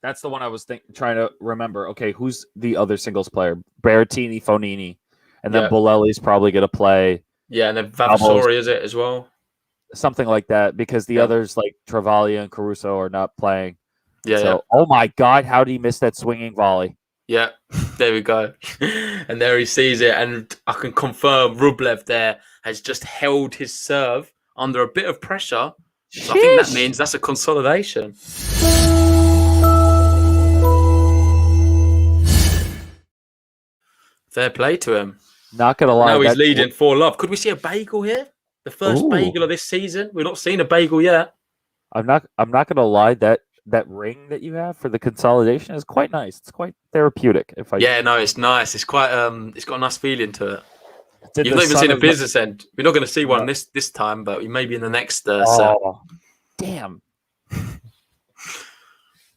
That's the one I was trying to remember. Okay, who's the other singles player? Berrettini, Fognini. And then Bolelli's probably going to play. Yeah, and then Vavasori is it as well? Something like that, because the others like Travaglia and Caruso are not playing. Yeah. Oh my God, how did he miss that swinging volley? Yeah, there we go. And there he sees it. And I can confirm Rublev there has just held his serve under a bit of pressure. So I think that means that's a consolidation. Fair play to him. Not going to lie. Now he's leading 4-love. Could we see a bagel here? The first bagel of this season? We've not seen a bagel yet. I'm not going to lie. That ring that you have for the consolidation is quite nice. It's quite therapeutic. It's nice. It's quite it's got a nice feeling to it. You've not even seen a business end. We're not going to see one this time, but maybe in the next set. Damn.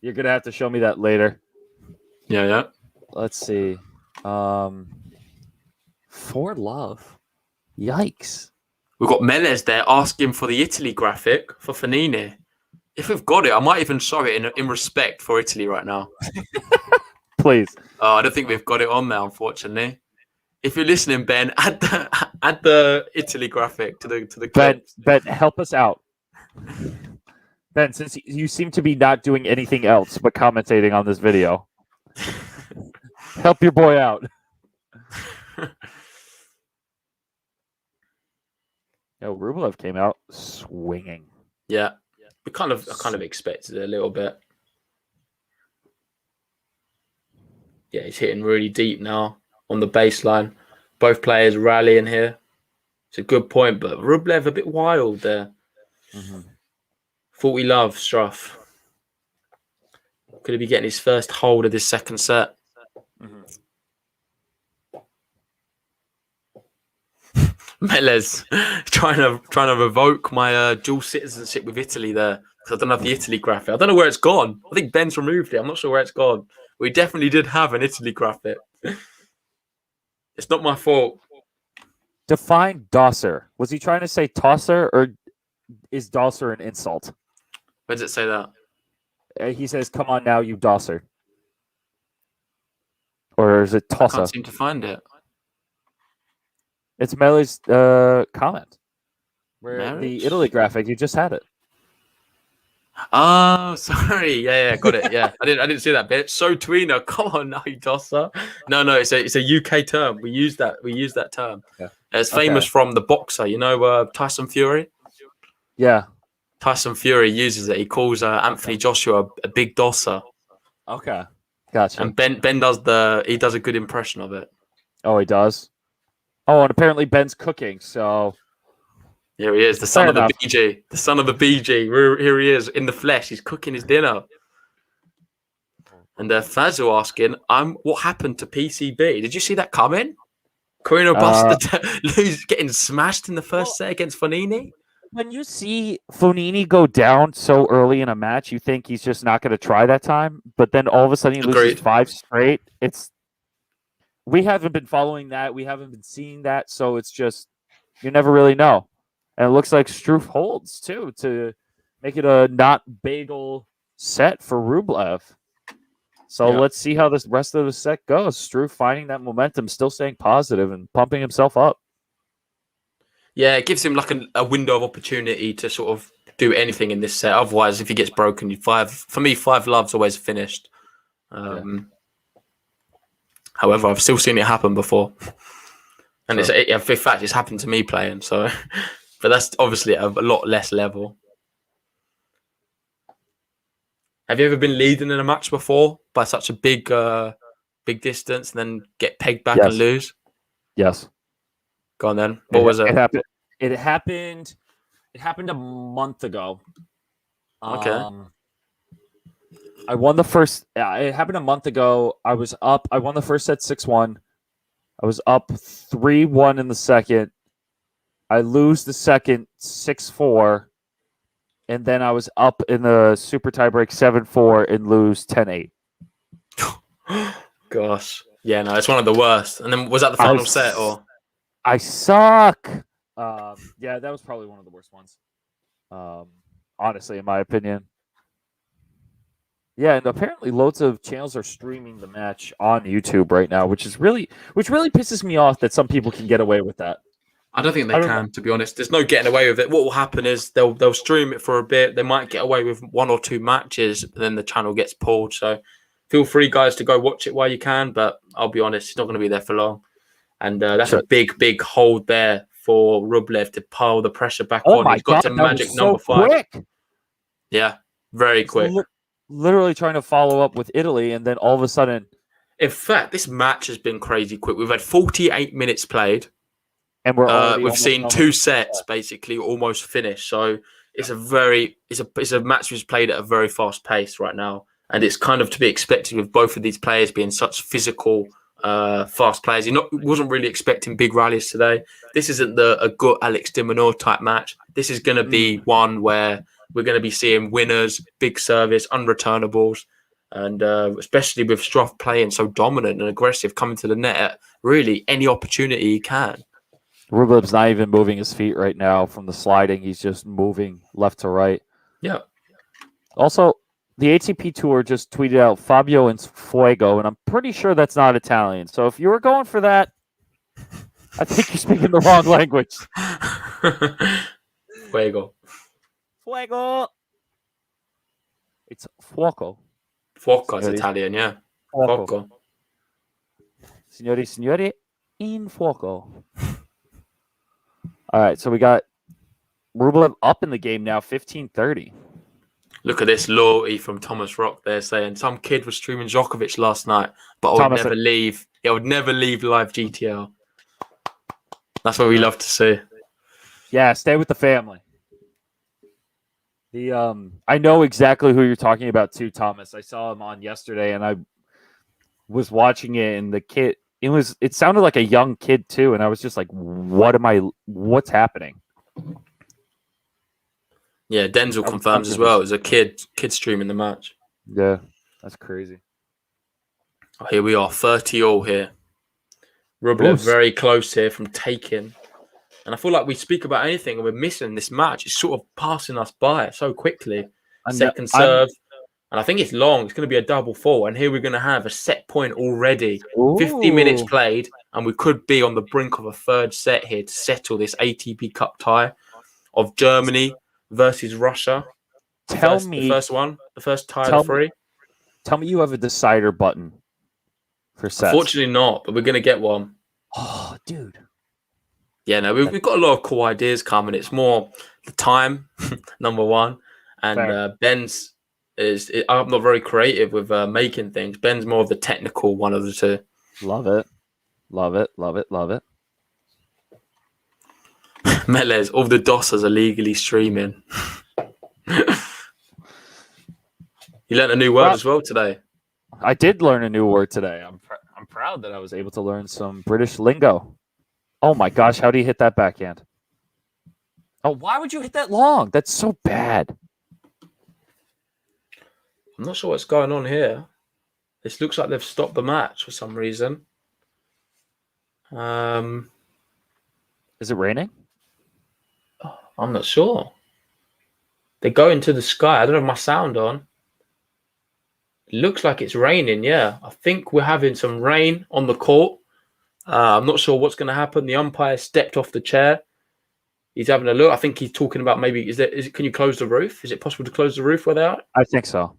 You're going to have to show me that later. Yeah. Let's see. 4-love. Yikes. We've got Melez there asking for the Italy graphic for Fognini. If we've got it, I might even show it in respect for Italy right now. Please. I don't think we've got it on there, unfortunately. If you're listening, Ben, add the Italy graphic to the Ben, help us out. Ben, since you seem to be not doing anything else but commentating on this video, help your boy out. Rublev came out swinging. Yeah. I kind of expected it a little bit. Yeah, he's hitting really deep now on the baseline. Both players rallying here. It's a good point, but Rublev a bit wild there. 40-love, Struff. Could he be getting his first hold of this second set? Melez trying to revoke my dual citizenship with Italy there because I don't have the Italy graphic. I don't know where it's gone. I think Ben's removed it. I'm not sure where it's gone. We definitely did have an Italy graphic. It's not my fault. Define Dosser. Was he trying to say tosser, or is Dosser an insult? Where does it say that? He says, "Come on now, you Dosser." Or is it tosser? I can't seem to find it. It's Melly's comment. Where the Italy graphic, you just had it. Oh, sorry. Yeah, got it. Yeah, I didn't see that bit. So Tweener, come on now, you Dosser. No, it's a UK term. We use that term. Yeah. It's famous from the boxer, Tyson Fury. Yeah. Tyson Fury uses it. He calls Anthony Joshua a big Dosser. Okay, gotcha. And Ben does a good impression of it. Oh, he does. Oh, and apparently Ben's cooking, so... Here he is, the son of the BG. The son of the BG. Here he is, in the flesh. He's cooking his dinner. And Fazio asking, what happened to PCB? Did you see that coming? Carreño Busta getting smashed in the first set against Fognini? when you see Fonini go down so early in a match, you think he's just not going to try that time. But then all of a sudden he loses Agreed. 5 straight. We haven't been following that. We haven't been seeing that. So it's just, you never really know. And it looks like Struff holds too to make it a not bagel set for Rublev. So let's see how this rest of the set goes. Struff finding that momentum, still staying positive and pumping himself up. Yeah, it gives him like a window of opportunity to sort of do anything in this set. Otherwise, if he gets broken, for me, 5 love's always finished. However, I've still seen it happen before. And in fact, it's happened to me playing. So, but that's obviously a lot less level. Have you ever been leading in a match before by such a big distance and then get pegged back and lose? Yes. Go on then. What was it? It happened a month ago. Okay. I won the first. It happened a month ago. I was up. I won the first set 6-1. I was up 3-1 in the second. I lose the second 6-4. And then I was up in the super tiebreak 7-4 and lose 10-8. Gosh. Yeah, no, it's one of the worst. And then was that the final set or? I suck. Yeah, that was probably one of the worst ones. Honestly, in my opinion. Yeah, and apparently loads of channels are streaming the match on YouTube right now, which really pisses me off that some people can get away with that. I don't think they can, to be honest. There's no getting away with it. What will happen is they'll stream it for a bit. They might get away with 1 or 2 matches, but then the channel gets pulled. So feel free, guys, to go watch it while you can. But I'll be honest, it's not going to be there for long. And that's a big hold there for Rublev to pile the pressure back on. He's got to magic number 5. Quick. Yeah, very quick. Literally trying to follow up with Italy, and then all of a sudden. In fact, this match has been crazy quick. We've had 48 minutes played. And we've seen 2 sets basically almost finished. So it's a match which is played at a very fast pace right now. And it's kind of to be expected with both of these players being such physical, fast players. Wasn't really expecting big rallies today. This isn't a good Alex de Minaur type match. This is going to be one where we're going to be seeing winners, big service, unreturnables. And especially with Struff playing so dominant and aggressive, coming to the net at really any opportunity he can. Rublev's not even moving his feet right now from the sliding. He's just moving left to right. Yeah. Also, the ATP Tour just tweeted out Fabio in Fuego, and I'm pretty sure that's not Italian. So if you were going for that, I think you're speaking the wrong language. Fuego. It's fuoco. Fuoco is Italian, yeah. Fuoco. Signori, in fuoco. All right, so we got Rublev up in the game now, 15-30. Look at this loyalty from Thomas Rock there saying some kid was streaming Djokovic last night, but I would never leave. I would never leave live GTL. That's what we love to see. Yeah, stay with the family. I know exactly who you're talking about too, Thomas. I saw him on yesterday, and I was watching it, and the kid. It sounded like a young kid too, and I was just like, what's happening? Yeah, Denzel confirms as well. It was a kid streaming the match. Yeah, that's crazy. Oh, here we are, 30-all here. Rublev very close here from taking. And I feel like we speak about anything and we're missing this match. It's sort of passing us by so quickly. Second serve. And I think it's long. It's going to be a double fall. And here we're going to have a set point already. 50 minutes played. And we could be on the brink of a 3rd set here to settle this ATP Cup tie of Germany versus Russia. The first tie of 3. Tell me you have a decider button for sets. Unfortunately not, but we're going to get one. Oh, dude. Yeah, no, we've got a lot of cool ideas coming. It's more the time, number 1. And Ben's... I'm not very creative with making things. Ben's more of the technical one of the 2. Love it. Melez, all the DOSers are legally streaming. You learned a new word as well today. I did learn a new word today. I'm proud that I was able to learn some British lingo. Oh my gosh, how do you hit that backhand? Oh, why would you hit that long? That's so bad. I'm not sure what's going on here. This looks like they've stopped the match for some reason. Is it raining? I'm not sure. They go into the sky. I don't have my sound on. It looks like it's raining, yeah. I think we're having some rain on the court. I'm not sure what's going to happen. The umpire stepped off the chair. He's having a look. I think he's talking about maybe, can you close the roof? Is it possible to close the roof where they are? I think so.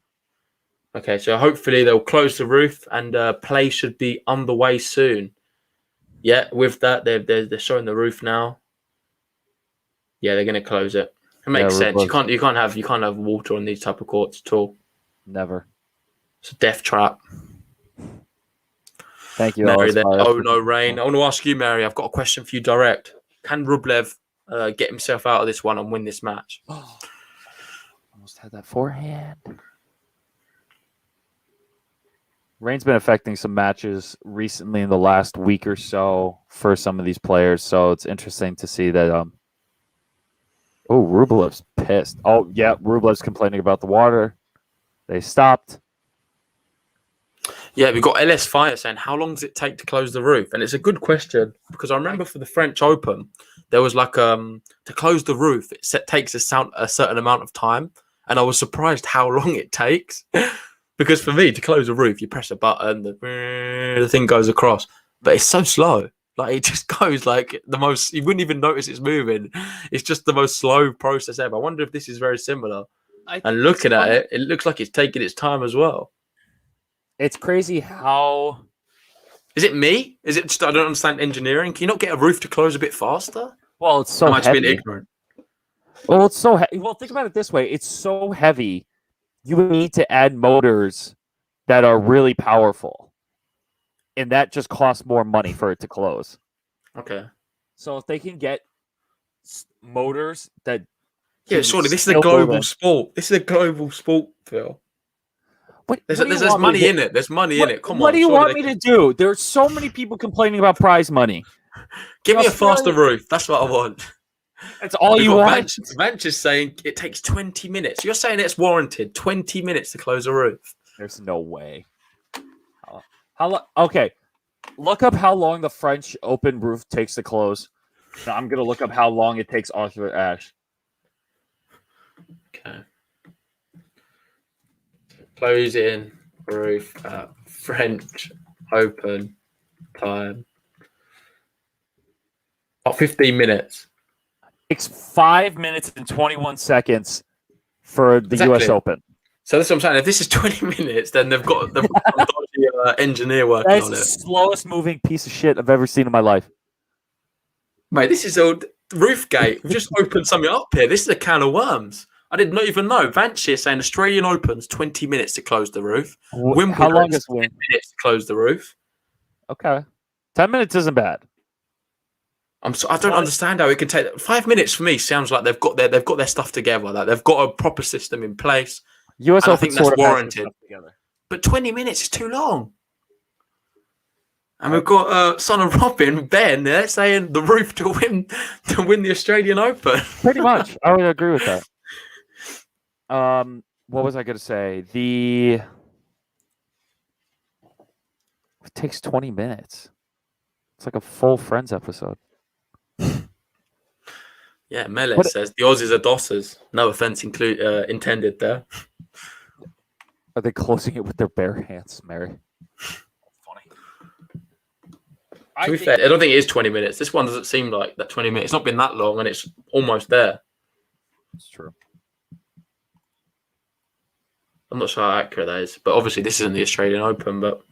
Okay, so hopefully they'll close the roof and play should be underway soon. Yeah, with that, they're showing the roof now. Yeah, they're going to close it. It makes sense. You can't have water on these type of courts at all. Never. It's a death trap. Thank you, Mary. No rain. I want to ask you, Mary. I've got a question for you direct. Can Rublev get himself out of this one and win this match? Almost had that forehand. Rain's been affecting some matches recently in the last week or so for some of these players, so it's interesting to see that. Rublev's pissed. Oh, yeah, Rublev's complaining about the water. They stopped. Yeah, we've got LS Fire saying, how long does it take to close the roof? And it's a good question because I remember for the French Open, there was like to close the roof, it takes a certain amount of time. And I was surprised how long it takes. Because for me, to close a roof, you press a button, the thing goes across. But it's so slow. Like, it just goes like the most... You wouldn't even notice it's moving. It's just the most slow process ever. I wonder if this is very similar. And looking at it, it looks like it's taking its time as well. It's crazy how... Is it me? Is it just I don't understand engineering? Can you not get a roof to close a bit faster? Well, it's so heavy. heavy. Being ignorant? Well, it's so heavy. Well, think about it this way. It's so heavy, you need to add motors that are really powerful. And that just costs more money for it to close. Okay. So if they can get motors that... Yeah, surely this is a global sport. This is a global sport, Phil. There's money in it. There's money in it. Come on. What do you want me to do? There's so many people complaining about prize money. Give me a faster roof. That's what I want. That's all you want? Vanch is saying it takes 20 minutes. You're saying it's warranted 20 minutes to close a roof. There's no way. Okay. Look up how long the French Open roof takes to close. Now I'm going to look up how long it takes Arthur Ashe. Okay. Closing roof at French Open time. 15 minutes. Takes 5 minutes and 21 seconds for the US Open. So that's what I'm saying. If this is 20 minutes, then they've got the dodgy engineer working on it. That's the slowest moving piece of shit I've ever seen in my life. Mate, this is a roof gate. We've just opened something up here. This is a can of worms. I did not even know. Vance here saying Australian Open's 20 minutes to close the roof. Wimbledon, how long is 10 minutes to close the roof? Okay. 10 minutes isn't bad. I don't understand how it can take 5 minutes. For me, sounds like they've got their stuff together. Like they've got a proper system in place. US Open, I think that's warranted. But 20 minutes is too long. And we've got son of Robin, Ben, there saying the roof to win the Australian Open. Pretty much. I would agree with that. What was I going to say? It takes 20 minutes. It's like a full Friends episode. Yeah, Mele says the Aussies are dossers. No offense intended there. Are they closing it with their bare hands, Mary? Funny. To be fair, I don't think it is 20 minutes. This one doesn't seem like that 20 minutes. It's not been that long, and it's almost there. It's true. I'm not sure how accurate that is, but obviously this isn't the Australian Open. But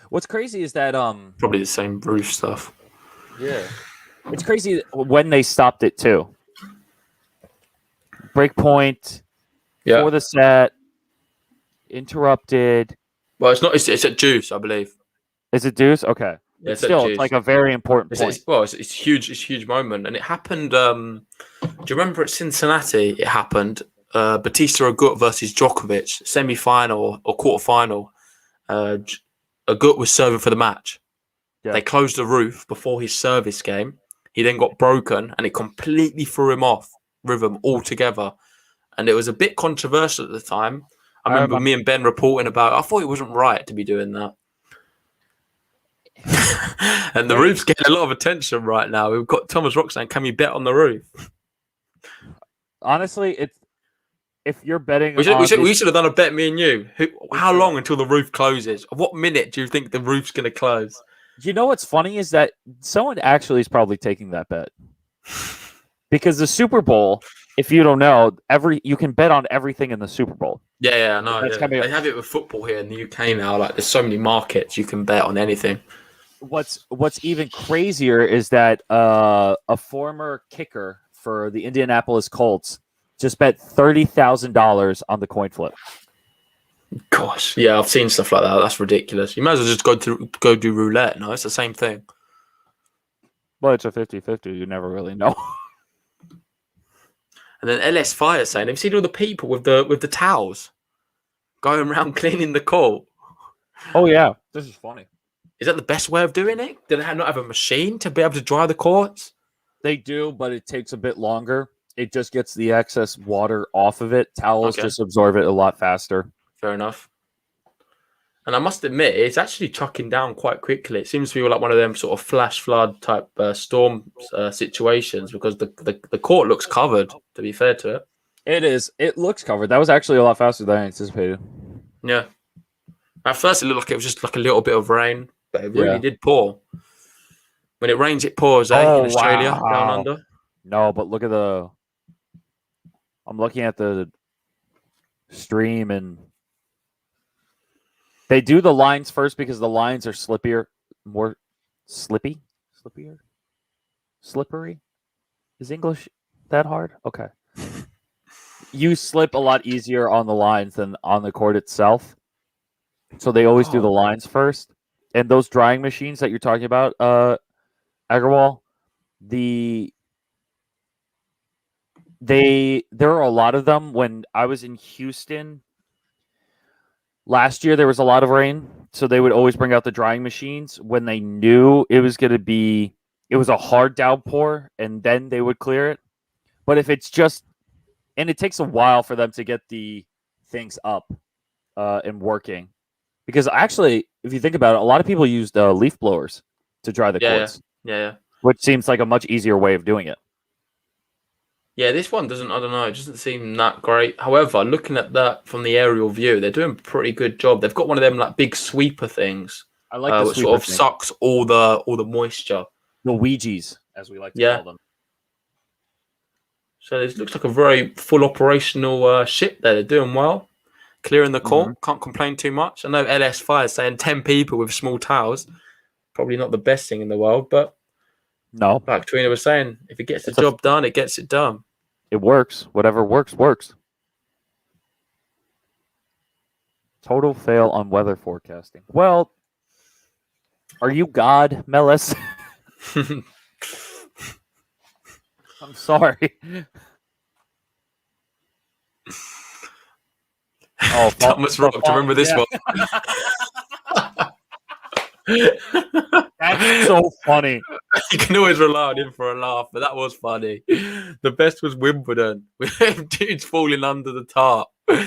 what's crazy is that probably the same roof stuff. Yeah, it's crazy when they stopped it too. Break point. Yeah. For the set. Interrupted. Well, it's not. It's at deuce, I believe. Is it deuce? Okay. Yeah, it's like a very important point. It's huge. It's a huge moment, and it happened. Do you remember at Cincinnati? It happened. Batista Agut versus Djokovic, semi-final or quarter-final. Agut was serving for the match. Yeah. They closed the roof before his service game. He then got broken, and it completely threw him off rhythm altogether. And it was a bit controversial at the time. I remember me and Ben reporting about it. I thought it wasn't right to be doing that. And the roof's getting a lot of attention right now. We've got Thomas Rock saying, "Can we bet on the roof?" Honestly, if you're betting, we should have done a bet, me and you. How long until the roof closes? What minute do you think the roof's going to close? You know what's funny is that someone actually is probably taking that bet because the Super Bowl. If you don't know, you can bet on everything in the Super Bowl. Yeah, I know. Yeah. They have it with football here in the UK now. Like, there's so many markets you can bet on anything. What's even crazier is that a former kicker for the Indianapolis Colts just bet $30,000 on the coin flip. Gosh, yeah, I've seen stuff like that. That's ridiculous. You might as well just go do roulette. No, it's the same thing. Well, it's a 50-50. You never really know. And then LS Fire saying, "Have you seen all the people with the towels going around cleaning the court?" Oh yeah, this is funny. Is that the best way of doing it? Do they not have a machine to be able to dry the courts? They do, but it takes a bit longer. It just gets the excess water off of it. Towels just absorb it a lot faster. Fair enough. And I must admit, it's actually chucking down quite quickly. It seems to be like one of them sort of flash flood type storm situations because the court looks covered, to be fair to it. It is. It looks covered. That was actually a lot faster than I anticipated. Yeah. At first, it looked like it was just like a little bit of rain, but it really did pour. When it rains, it pours, in Australia, down under. No, but look at I'm looking at the stream, and they do the lines first because the lines are slippier, more slippery. Is English that hard? Okay. You slip a lot easier on the lines than on the court itself. So they always do the lines first. And those drying machines that you're talking about, Agarwal, there are a lot of them. When I was in Houston last year, there was a lot of rain, so they would always bring out the drying machines when they knew it was a hard downpour, and then they would clear it. But if it's just, and it takes a while for them to get the things up and working, because actually, if you think about it, a lot of people used leaf blowers to dry the courts. Yeah. Which seems like a much easier way of doing it. Yeah, this one doesn't, I don't know, it doesn't seem that great. However, looking at that from the aerial view, they're doing a pretty good job. They've got one of them like big sweeper things. I like the which sort of sucks all the moisture. The Ouija's, as we like to call them. So it looks like a very full operational ship there. They're doing well. Clearing the court. Can't complain too much. I know LS Fire is saying 10 people with small towels. Probably not the best thing in the world, but no. Like Trina was saying, if it gets the job done, it gets it done. It works. Whatever works, works. Total fail on weather forecasting. Well, are you God, Melis? I'm sorry. Thomas Rock, do you remember this one? That's so funny. You can always rely on him for a laugh, but that was funny. The best was Wimbledon with dudes falling under the tarp. Yeah,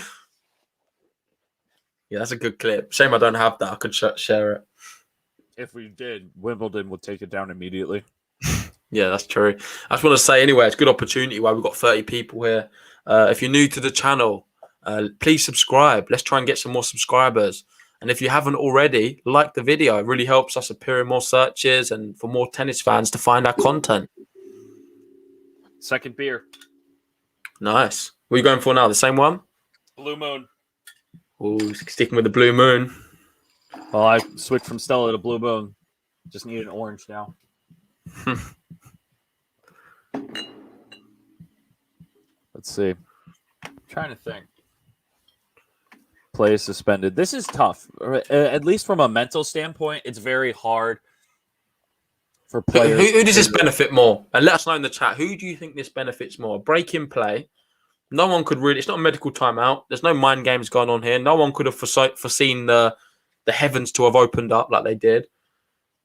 that's a good clip. Shame I don't have that. I could share it. If we did, Wimbledon would take it down immediately. Yeah, that's true. I just want to say anyway, it's a good opportunity while we've got 30 people here. If you're new to the channel, please subscribe. Let's try and get some more subscribers. And if you haven't already, like the video. It really helps us appear in more searches and for more tennis fans to find our content. Second beer. Nice. What are you going for now? The same one? Blue Moon. Oh, sticking with the Blue Moon. Well, I switched from Stella to Blue Moon. Just need an orange now. Let's see. I'm trying to think. Play is suspended. This is tough. At least from a mental standpoint, it's very hard for players. Who does this benefit more? And let us know in the chat. Who do you think this benefits more? A break in play. No one could really. It's not a medical timeout. There's no mind games going on here. No one could have foreseen the heavens to have opened up like they did.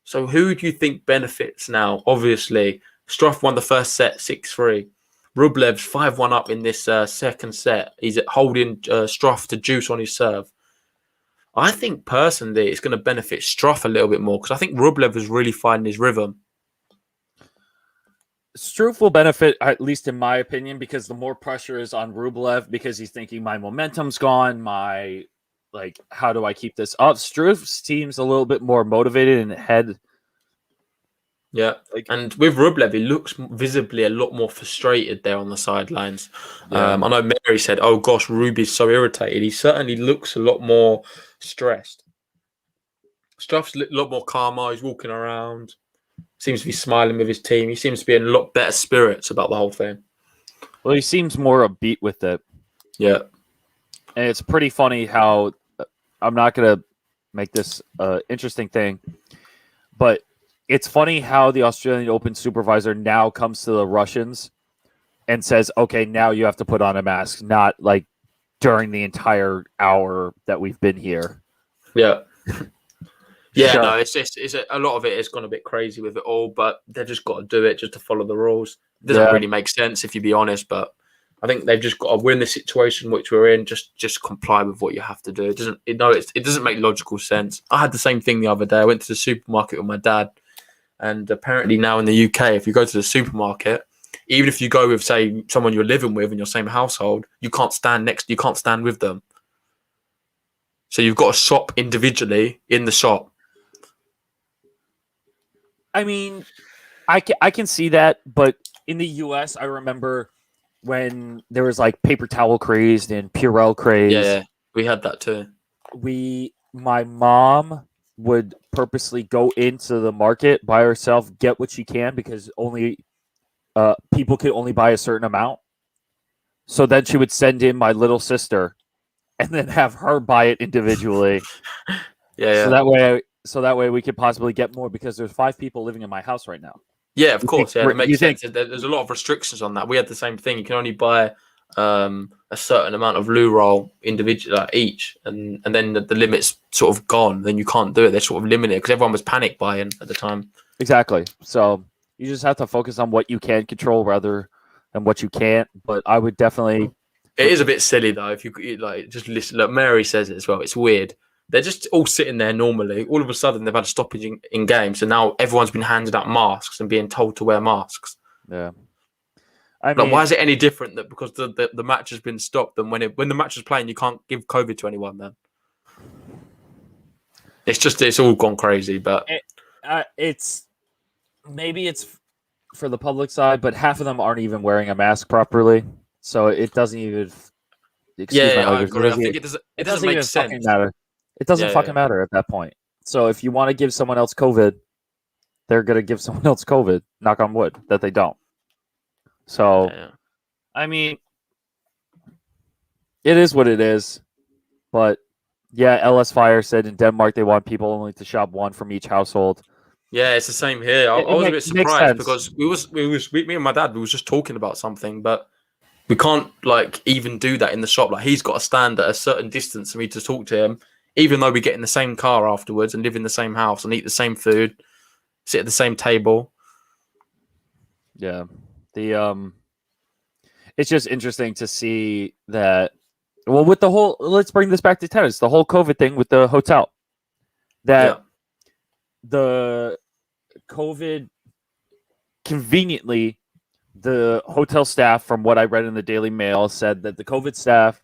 So who do you think benefits now? Obviously, Struff won the first set 6-3. Rublev's 5-1 up in this second set. He's holding Struff to juice on his serve. I think personally it's going to benefit Struff a little bit more because I think Rublev is really finding his rhythm. Struff will benefit, at least in my opinion, because the more pressure is on Rublev because he's thinking my momentum's gone, how do I keep this up? Struff seems a little bit more motivated and head. Yeah, and with Rublev, he looks visibly a lot more frustrated there on the sidelines. Yeah. I know Mary said, "Oh gosh, Ruby's so irritated." He certainly looks a lot more stressed. Struff's a lot more calmer. He's walking around, seems to be smiling with his team. He seems to be in a lot better spirits about the whole thing. Well, he seems more upbeat with it. Yeah, and it's pretty funny how I'm not going to make this interesting thing, but. It's funny how the Australian Open supervisor now comes to the Russians and says, okay, now you have to put on a mask, not like during the entire hour that we've been here. Yeah. Yeah, sure. No, it's a lot of it has gone a bit crazy with it all, but they've just got to do it just to follow the rules. It doesn't really make sense if you be honest, but I think they've just got to win the situation which we're in. Just comply with what you have to do. It doesn't make logical sense. I had the same thing the other day. I went to the supermarket with my dad. And apparently now in the UK, if you go to the supermarket, even if you go with, say, someone you're living with in your same household, you can't stand with them. So you've got to shop individually in the shop. I mean, I can see that, but in the US, I remember when there was like paper towel craze and Purell craze. Yeah, we had that too. My mom would purposely go into the market by herself, get what she can because only people could only buy a certain amount. So then she would send in my little sister, and then have her buy it individually. Yeah. So that way we could possibly get more because there's 5 people living in my house right now. Yeah, of course. Yeah, it makes sense. There's a lot of restrictions on that. We had the same thing. You can only buy a certain amount of loo roll individual each, and then the limit's sort of gone. Then you can't do it. They're sort of limited because everyone was panic buying at the time. Exactly. So you just have to focus on what you can control rather than what you can't. But I would definitely. It is a bit silly though. If you just listen, look, Mary says it as well. It's weird. They're just all sitting there normally. All of a sudden, they've had a stoppage in game. So now everyone's been handed out masks and being told to wear masks. Yeah. I mean, why is it any different that because the match has been stopped and when the match is playing, you can't give COVID to anyone then? It's all gone crazy, but it's for the public side, but half of them aren't even wearing a mask properly, so it doesn't even. I agree. I think it doesn't make sense. Matter. It doesn't fucking matter at that point. So if you want to give someone else COVID, they're gonna give someone else COVID. Knock on wood that they don't. So, I mean, it is what it is. But, yeah, LS Fire said in Denmark they want people only to shop 1 from each household. Yeah, it's the same here. I was a bit surprised because me and my dad, we was just talking about something, but we can't, even do that in the shop. He's got to stand at a certain distance for me to talk to him, even though we get in the same car afterwards and live in the same house and eat the same food, sit at the same table. Yeah. It's just interesting to see that. Well, with the whole, let's bring this back to tennis. The whole COVID thing with the hotel, that the COVID conveniently, the hotel staff, from what I read in the Daily Mail, said that the staff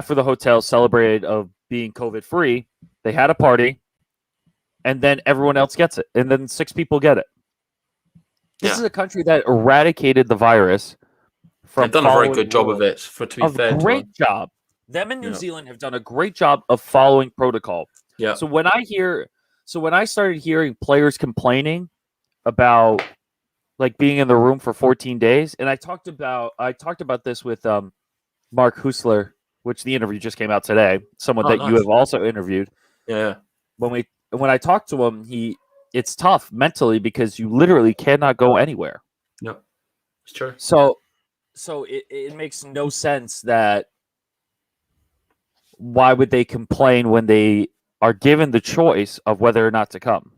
for the hotel celebrated of being COVID free. They had a party, and then everyone else gets it, and then 6 people get it. This is a country that eradicated the virus. They've done a very good job of it. To be fair, great job. Them in New Zealand have done a great job of following protocol. Yeah. So when I started hearing players complaining about being in the room for 14 days, and I talked about this with Mark Husler, which the interview just came out today. Someone that you have also interviewed. Yeah. When I talked to him, it's tough mentally because you literally cannot go anywhere. No, it's true. So it makes no sense that why would they complain when they are given the choice of whether or not to come?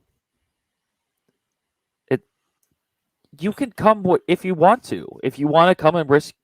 you can come if you want to. If you want to come and risk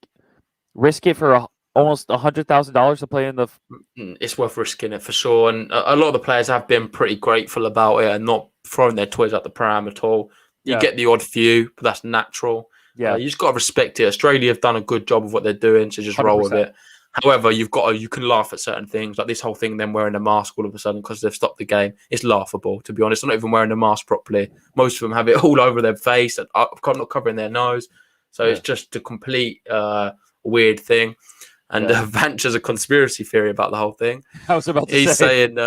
it for almost $100,000 to play in the. It's worth risking it for sure, and a lot of the players have been pretty grateful about it and not throwing their toys out the pram at all. You get the odd few, but that's natural. Yeah, you just got to respect it. Australia have done a good job of what they're doing, so just 100%. Roll with it. However, you can laugh at certain things, like this whole thing, them wearing a mask all of a sudden because they've stopped the game. It's laughable, to be honest. They're not even wearing a mask properly. Most of them have it all over their face, and not covering their nose. So it's just a complete weird thing. And Vanch has a conspiracy theory about the whole thing. I was about to He's saying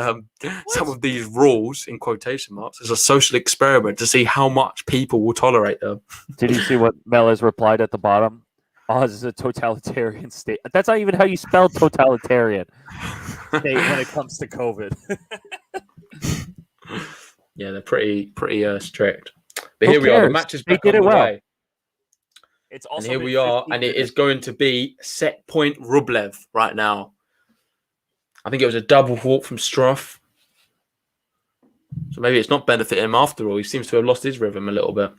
some of these rules, in quotation marks, is a social experiment to see how much people will tolerate them. Did you see what Mel replied at the bottom? Oz is a totalitarian state. That's not even how you spell totalitarian state when it comes to COVID. Yeah, they're pretty strict. But here we are. The match is back on the way. It's also and here we are, and it is going to be set point Rublev right now. I think it was a double fault from Struff. So maybe it's not benefiting him after all. He seems to have lost his rhythm a little bit.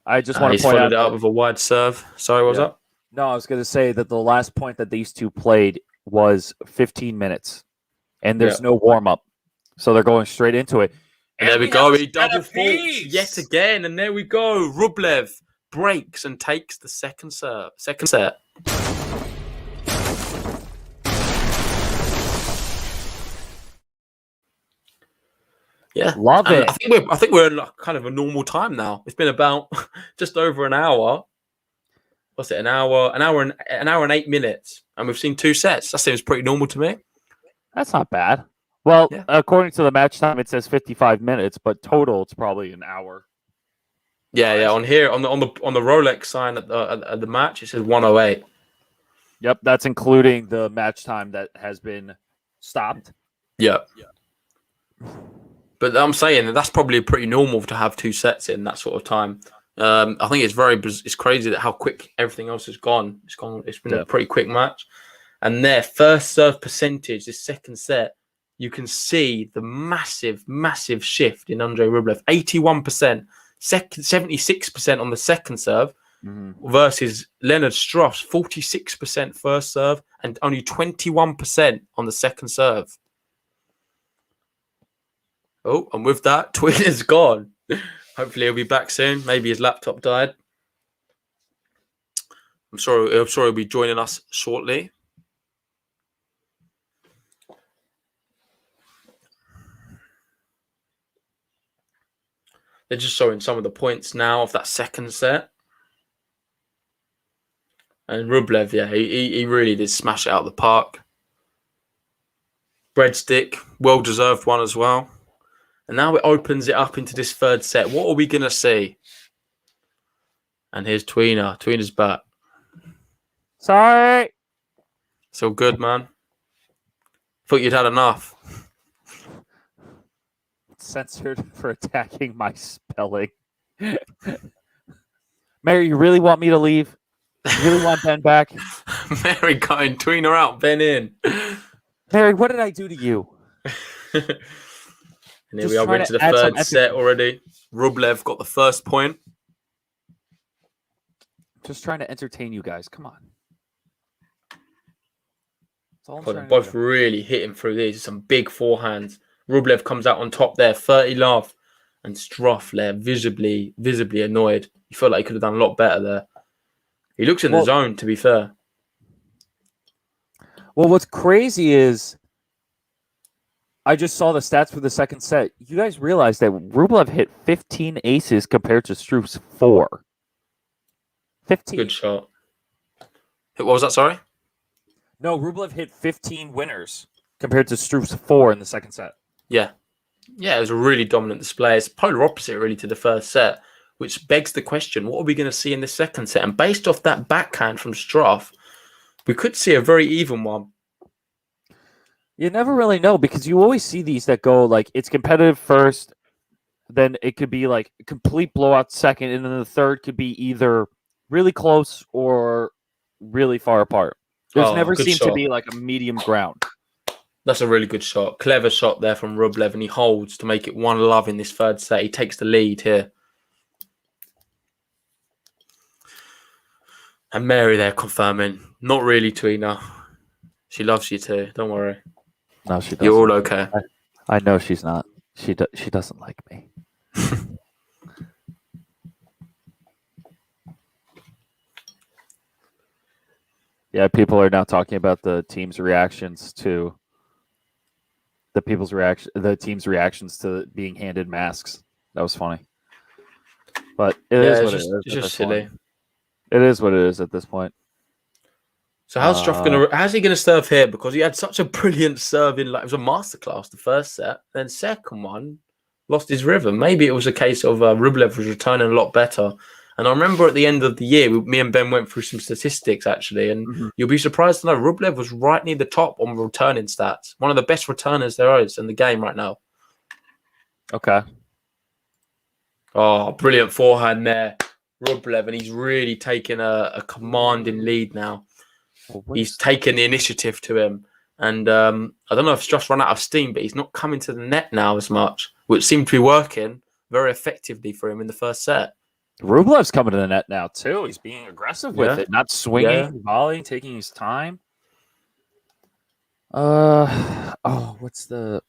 I just want to point out. He's followed it up with a wide serve. Sorry, what was that? No, I was going to say that the last point that these two played was 15 minutes, and there's no warm-up. So they're going straight into it. And there we go. He double faults yet again. And there we go. Rublev breaks and takes the second set. Yeah, love it. I think we're in kind of a normal time now. It's been about just over an hour. What's it? An hour and 8 minutes, and we've seen 2 sets. That seems pretty normal to me. That's not bad. Well, according to the match time, it says 55 minutes, but total it's probably an hour. Yeah. On here, on the Rolex sign at the match, it says 108. Yep, that's including the match time that has been stopped. Yeah. But I'm saying that's probably pretty normal to have 2 sets in that sort of time. I think it's crazy that how quick everything else has gone. It's been a pretty quick match. And their first serve percentage, this second set, you can see the massive shift in Andrey Rublev. 81%, 76% on the second serve versus Jan-Lennard Struff's 46% first serve and only 21% on the second serve. Oh, and with that, Twin is gone. Hopefully he'll be back soon. Maybe his laptop died. I'm sure he'll be joining us shortly. They're just showing some of the points now of that second set. And Rublev, he really did smash it out of the park. Breadstick, well-deserved one as well. And now it opens it up into this third set. What are we going to see? And here's Tweener. Tweener's back. Sorry. It's all good, man. Thought you'd had enough. Censored for attacking my spelling. Mary, you really want me to leave? You really want Ben back? Mary going, Tweener out, Ben in. Mary, what did I do to you? And here we are, we're into the third set already. Rublev got the first point. Just trying to entertain you guys. Come on. Both really hitting through these. Some big forehands. Rublev comes out on top there, 30 love. And Struff there, visibly annoyed. You feel like he could have done a lot better there. He looks in the zone, to be fair. Well, what's crazy is I just saw the stats for the second set. You guys realize that Rublev hit 15 aces compared to Struff's 4. 15. Good shot. What was that, sorry? No, Rublev hit 15 winners compared to Struff's 4 in the second set. Yeah. Yeah, it was a really dominant display. It's polar opposite, really, to the first set, which begs the question, what are we going to see in the second set? And based off that backhand from Struff, we could see a very even one. You never really know because you always see these that go like it's competitive first, then it could be like a complete blowout second, and then the third could be either really close or really far apart. There's never seemed to be like a medium ground. That's a really good shot. Clever shot there from Rublev, and he holds to make it 1-love in this third set. He takes the lead here. And Mary there confirming. Not really, Tweena. She loves you too. Don't worry. No, she doesn't. You're all okay. I know she's not. She doesn't like me. Yeah, people are now talking about the team's reactions to the team's reactions to being handed masks. That was funny. But it is what it is. It's just silly. It is what it is at this point. So how's he gonna serve here? Because he had such a brilliant serve in, like, it was a masterclass the first set, then second one lost his rhythm. Maybe it was a case of Rublev was returning a lot better. And I remember at the end of the year, me and Ben went through some statistics actually, and you'll be surprised to know Rublev was right near the top on returning stats. One of the best returners there is in the game right now. Okay. Oh, brilliant forehand there, Rublev, and he's really taken a commanding lead now. He's taken the initiative to him. And I don't know if Struff's run out of steam, but he's not coming to the net now as much, which seemed to be working very effectively for him in the first set. Rublev's coming to the net now, too. He's being aggressive with it, not swinging, volleying, taking his time. What's the...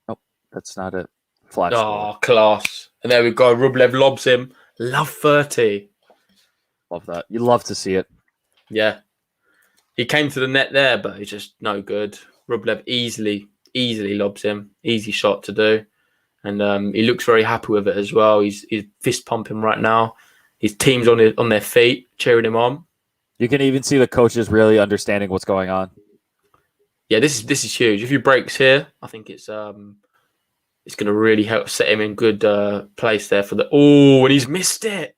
Oh, that's not it. Flash. Oh, class. And there we go. Rublev lobs him. Love 30. Love that. You love to see it. Yeah. He came to the net there, but he's just no good. Rublev easily lobs him. Easy shot to do. And he looks very happy with it as well. He's fist pumping right now. His team's on their feet, cheering him on. You can even see the coaches really understanding what's going on. Yeah, this is huge. If he breaks here, I think it's going to really help set him in good place there for the... Oh, and he's missed it.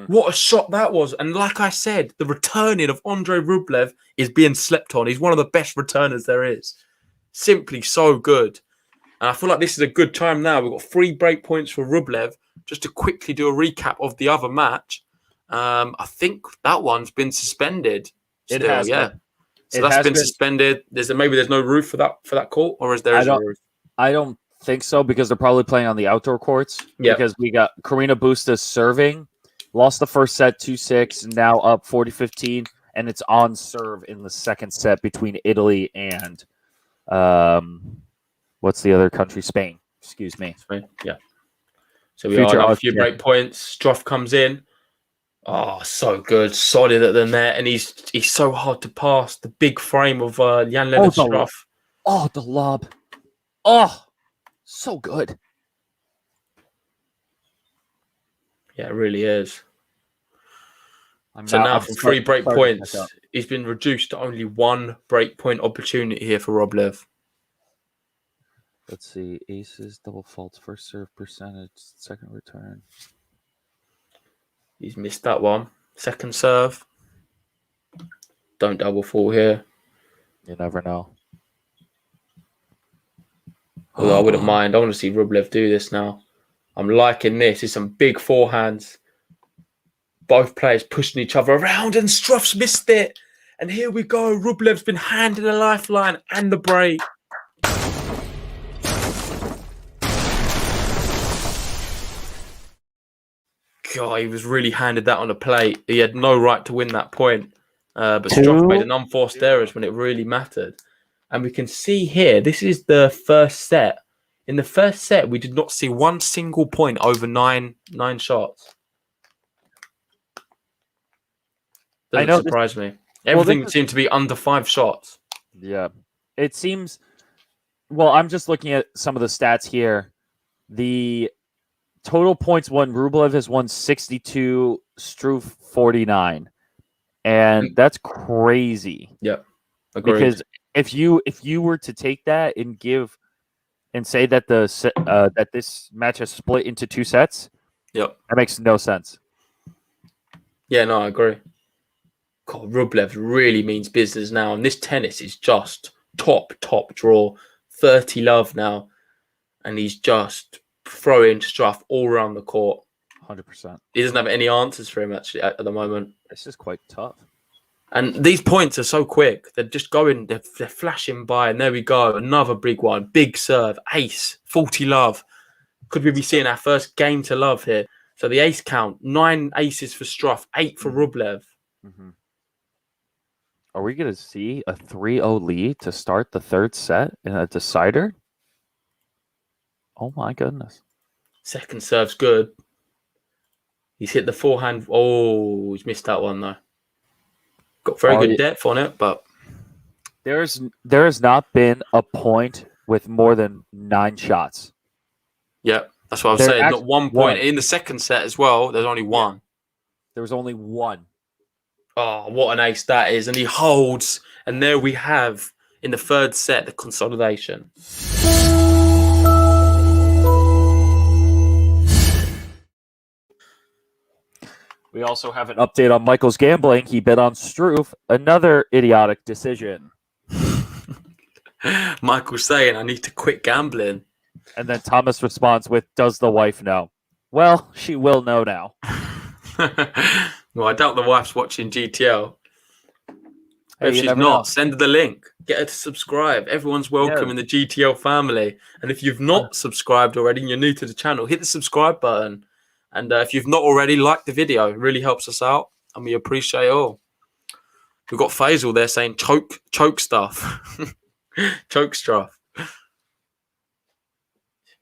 What a shot that was. And like I said, the returning of Andrey Rublev is being slept on. He's one of the best returners there is. Simply so good. And I feel like this is a good time now. We've got 3 break points for Rublev. Just to quickly do a recap of the other match. I think that one's been suspended. Still, it has yeah. been. So that's been suspended. Maybe there's no roof for that court, or is there a roof? I don't think so, because they're probably playing on the outdoor courts. Yeah. Because we got Karina Busta serving, lost the first set 2-6, now up 40-15, and it's on serve in the second set between Italy and what's the other country? Spain. Excuse me. Spain. Yeah. So we are a few break points. Struff comes in. Oh, so good. Solid at the net. And he's so hard to pass. The big frame of Jan-Lennard Struff. Oh, the lob. Oh, so good. Yeah, it really is. Now from 3 break points, he's been reduced to only 1 break point opportunity here for Rublev. Let's see. Aces, double faults, first serve percentage, second return. He's missed that one. Second serve. Don't double fault here. You never know. Although I wouldn't mind. I want to see Rublev do this now. I'm liking this. It's some big forehands. Both players pushing each other around, and Struff's missed it. And here we go. Rublev's been handed a lifeline and the break. God, he was really handed that on a plate. He had no right to win that point. But Struff made an unforced errors when it really mattered. And we can see here, this is the first set. In the first set, we did not see one single point over nine shots. Doesn't surprise me. Everything seemed to be under 5 shots. Yeah. It seems... Well, I'm just looking at some of the stats here. The total points won, Rublev has won 62, Struff 49. And that's crazy. Yeah. Agreed. Because if you were to take that and give and say that that this match has split into 2 sets, yep, that makes no sense. Yeah, no, I agree. God, Rublev really means business now, and this tennis is just top draw. 30 love now, and he's just throwing Struff all around the court. 100%. He doesn't have any answers for him actually at the moment. This is quite tough. And these points are so quick. They're just going, they're flashing by. And there we go. Another big one. Big serve. Ace. 40 love. Could we be seeing our first game to love here? So the ace count, 9 aces for Struff, 8 for Rublev. Mm-hmm. Are we going to see a 3-0 lead to start the third set in a decider? Oh, my goodness. Second serve's good. He's hit the forehand. Oh, he's missed that one, though. Got very good depth on it, but... There has not been a point with more than 9 shots. Yeah, that's what I was saying. Not 1 point. In the second set as well, there's only 1. There was only 1. Oh, what an ace that is. And he holds. And there we have, in the third set, the consolidation. We also have an update on Michael's gambling. He bet on Struff. Another idiotic decision. Michael's saying, I need to quit gambling. And then Thomas responds with, does the wife know? Well, she will know now. Well, I doubt the wife's watching GTL. Hey, if she's not, send her the link. Get her to subscribe. Everyone's welcome in the GTL family. And if you've not subscribed already and you're new to the channel, hit the subscribe button. And if you've not already, like the video. It really helps us out. And we appreciate it all. We've got Faisal there saying choke stuff. Choke Struff.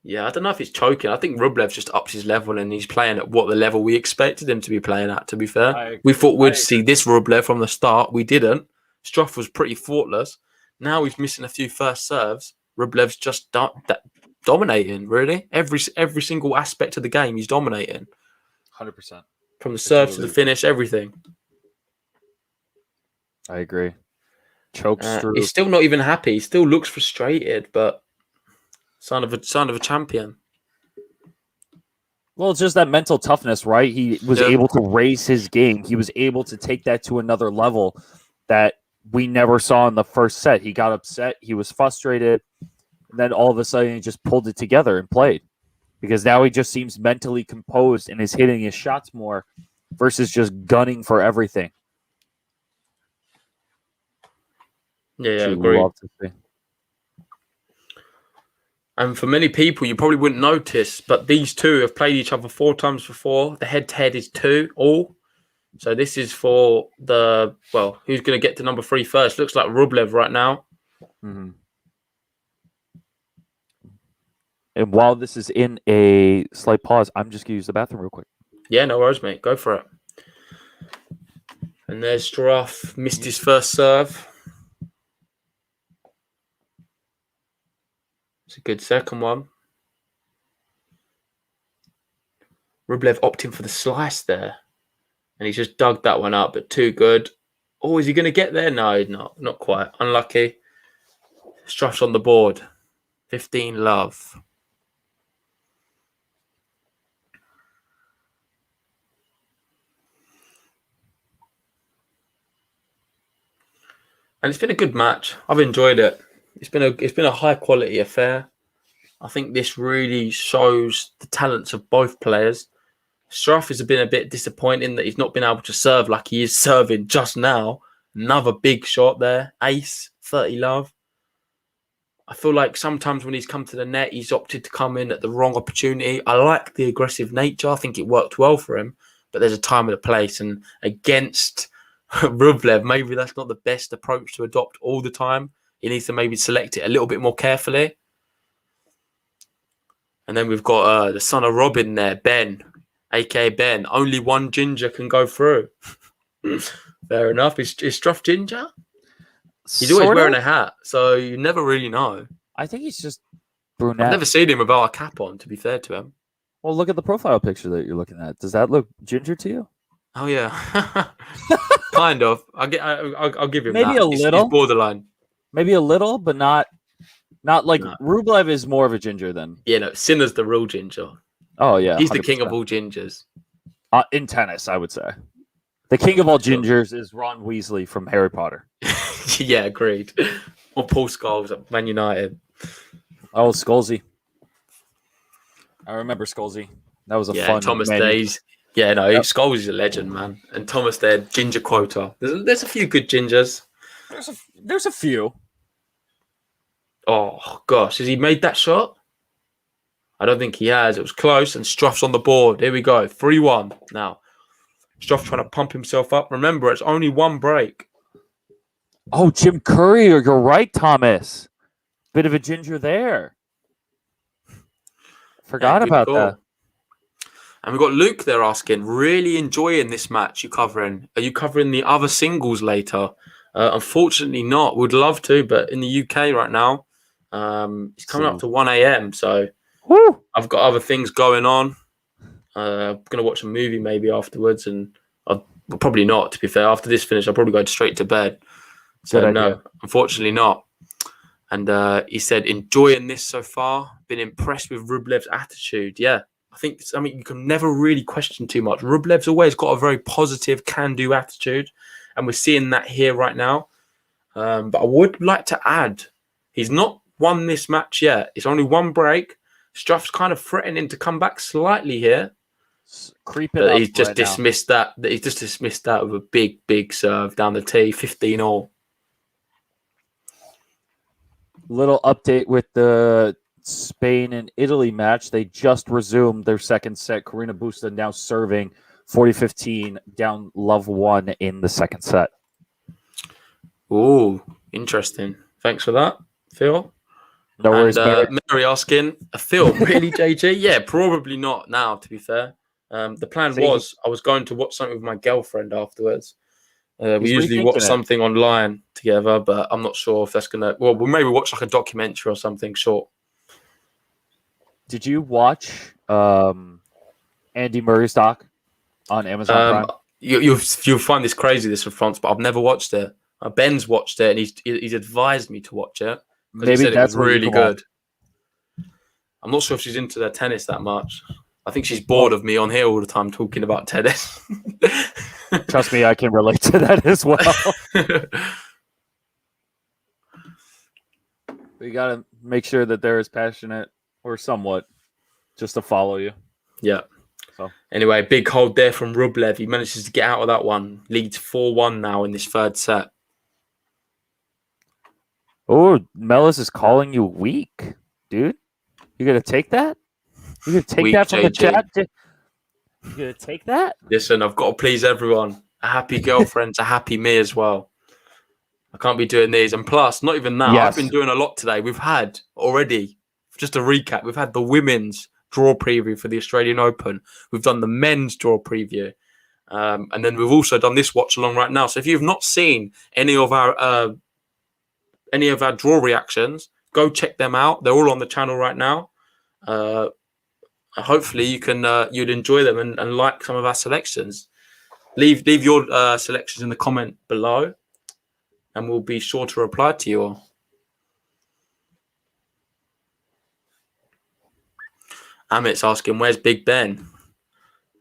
Yeah, I don't know if he's choking. I think Rublev just upped his level and he's playing at what the level we expected him to be playing at, to be fair. We thought we'd see this Rublev from the start. We didn't. Struff was pretty thoughtless. Now he's missing a few first serves. Rublev's just dominating, really. Every single aspect of the game, he's dominating. 100%. From the serve to the finish, everything. I agree. Chokes through. He's still not even happy. He still looks frustrated, but son of a champion. Well, it's just that mental toughness, right? He was able to raise his game. He was able to take that to another level that we never saw in the first set. He got upset. He was frustrated. And then all of a sudden, he just pulled it together and played. Because now he just seems mentally composed and is hitting his shots more versus just gunning for everything. Yeah, I agree. And for many people, you probably wouldn't notice, but these two have played each other 4 times before. The head-to-head is 2 all. So this is for the, well, who's going to get to number 3 first? Looks like Rublev right now. Mm-hmm. And while this is in a slight pause, I'm just going to use the bathroom real quick. Yeah, no worries, mate. Go for it. And there's Struff. Missed his first serve. It's a good second one. Rublev opting for the slice there. And he's just dug that one up, but too good. Oh, is he going to get there? No, not quite. Unlucky. Struff's on the board. 15 love. And it's been a good match. I've enjoyed it. It's been a high quality affair. I think this really shows the talents of both players. Struff has been a bit disappointing that he's not been able to serve like he is serving just now. Another big shot there. Ace, 30 love. I feel like sometimes when he's come to the net, he's opted to come in at the wrong opportunity. I like the aggressive nature. I think it worked well for him. But there's a time and a place. And against Rublev, maybe that's not the best approach to adopt all the time. He needs to maybe select it a little bit more carefully. And then we've got the son of Robin there, Ben, a.k.a. Ben. Only one ginger can go through. Fair enough. Is Struff ginger? He's always wearing a hat, so you never really know. I think he's just brunette. I've never seen him without a cap on, to be fair to him. Well, look at the profile picture that you're looking at. Does that look ginger to you? Oh, yeah. Kind of. I'll give him maybe that. A little. He's borderline. Maybe a little, but not like Rublev is more of a ginger than. Yeah, no, Sinner's the real ginger. Oh, yeah. He's 100%. the king of all gingers. In tennis, I would say. The king of all gingers is Ron Weasley from Harry Potter. Yeah, agreed. Or Paul Scholes at Man United. Oh, Scholesy. I remember Scholesy. That was a fun Thomas Days. Yeah, no, Scholes is a legend, man. And Thomas there, ginger quota. There's a few good gingers. There's a few. Oh, gosh. Has he made that shot? I don't think he has. It was close, and Struff's on the board. Here we go, 3-1 now. Struff trying to pump himself up. Remember, it's only one break. Oh, Jim Courier, you're right, Thomas. Bit of a ginger there. Forgot about that. And we've got Luke there asking, really enjoying this match you're covering. Are you covering the other singles later? Unfortunately not. Would love to, but in the UK right now, it's coming up to 1 a.m. So I've got other things going on. I'm going to watch a movie maybe afterwards, and I'll probably not, to be fair. After this finish, I'll probably go straight to bed. So no, unfortunately not. And he said, enjoying this so far. Been impressed with Rublev's attitude. Yeah, I think it's something you can never really question too much. Rublev's always got a very positive, can-do attitude. And we're seeing that here right now. But I would like to add, he's not won this match yet. It's only one break. Struff's kind of threatening to come back slightly here. But he's just dismissed that. He's just dismissed that with a big, big serve down the tee, 15-all. Little update with the Spain and Italy match. They just resumed their second set. Karina Busta now serving 40-15, down love 1 in the second set. Oh, interesting. Thanks for that, Phil. No worries. Mary asking, Phil, really, JJ? Yeah, probably not now, to be fair. The plan was I was going to watch something with my girlfriend afterwards. We usually watch something online together, but I'm not sure if that's going to... Well, we'll maybe watch like a documentary or something short. Did you watch Andy Murray's doc on Amazon Prime? You'll find this crazy, this response, but I've never watched it. Ben's watched it, and he's advised me to watch it. Because he said it was really good. I'm not sure if she's into their tennis that much. I think she's bored of me on here all the time talking about tennis. Trust me, I can relate to that as well. We got to make sure that they're as passionate or somewhat just to follow you. Yeah. So anyway, big hold there from Rublev. He manages to get out of that one. Leads 4-1 now in this third set. Oh, Melis is calling you weak, dude. You going to take that? You going to take that from JJ. The chat? You going to take that? Listen, I've got to please everyone. A happy girlfriend's a happy me as well. I can't be doing these. And plus, not even that. Yes. I've been doing a lot today. We've had already, just a recap, we've had the women's draw preview for the Australian Open. We've done the men's draw preview. And then we've also done this watch along right now. So if you've not seen any of our draw reactions, go check them out. They're all on the channel right now. Hopefully you'd enjoy them and like some of our selections. Leave your selections in the comment below, and we'll be sure to reply to you all. Amit's asking, where's Big Ben?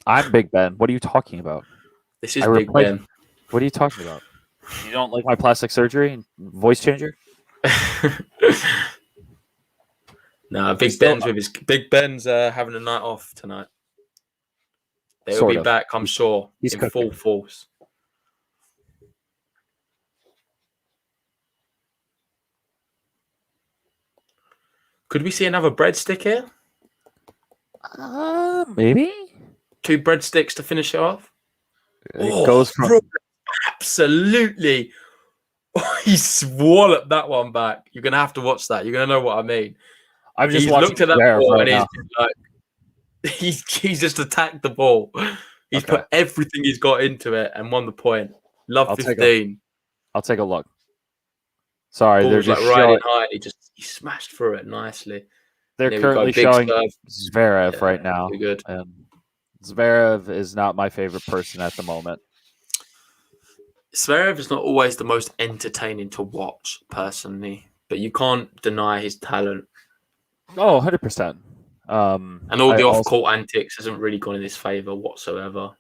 I'm Big Ben. What are you talking about? This is Big Ben. What are you talking about? You don't like my plastic surgery and voice changer? No, Big Ben's having a night off tonight. They'll be back, I'm sure, in full force. Could we see another breadstick here? Maybe 2 breadsticks to finish it off. It goes from absolutely. He swallowed that one back. You're gonna have to watch that. You're gonna know what I mean. I've just looked at that ball and he's just attacked the ball. He's put everything he's got into it and won the point. Love 15. I'll take a look. Sorry, they're just riding high. He smashed through it nicely. They're currently showing Zverev right now. Good. Zverev is not my favorite person at the moment. Zverev is not always the most entertaining to watch, personally, but you can't deny his talent. Oh, 100%. And all the off-court antics hasn't really gone in his favor whatsoever.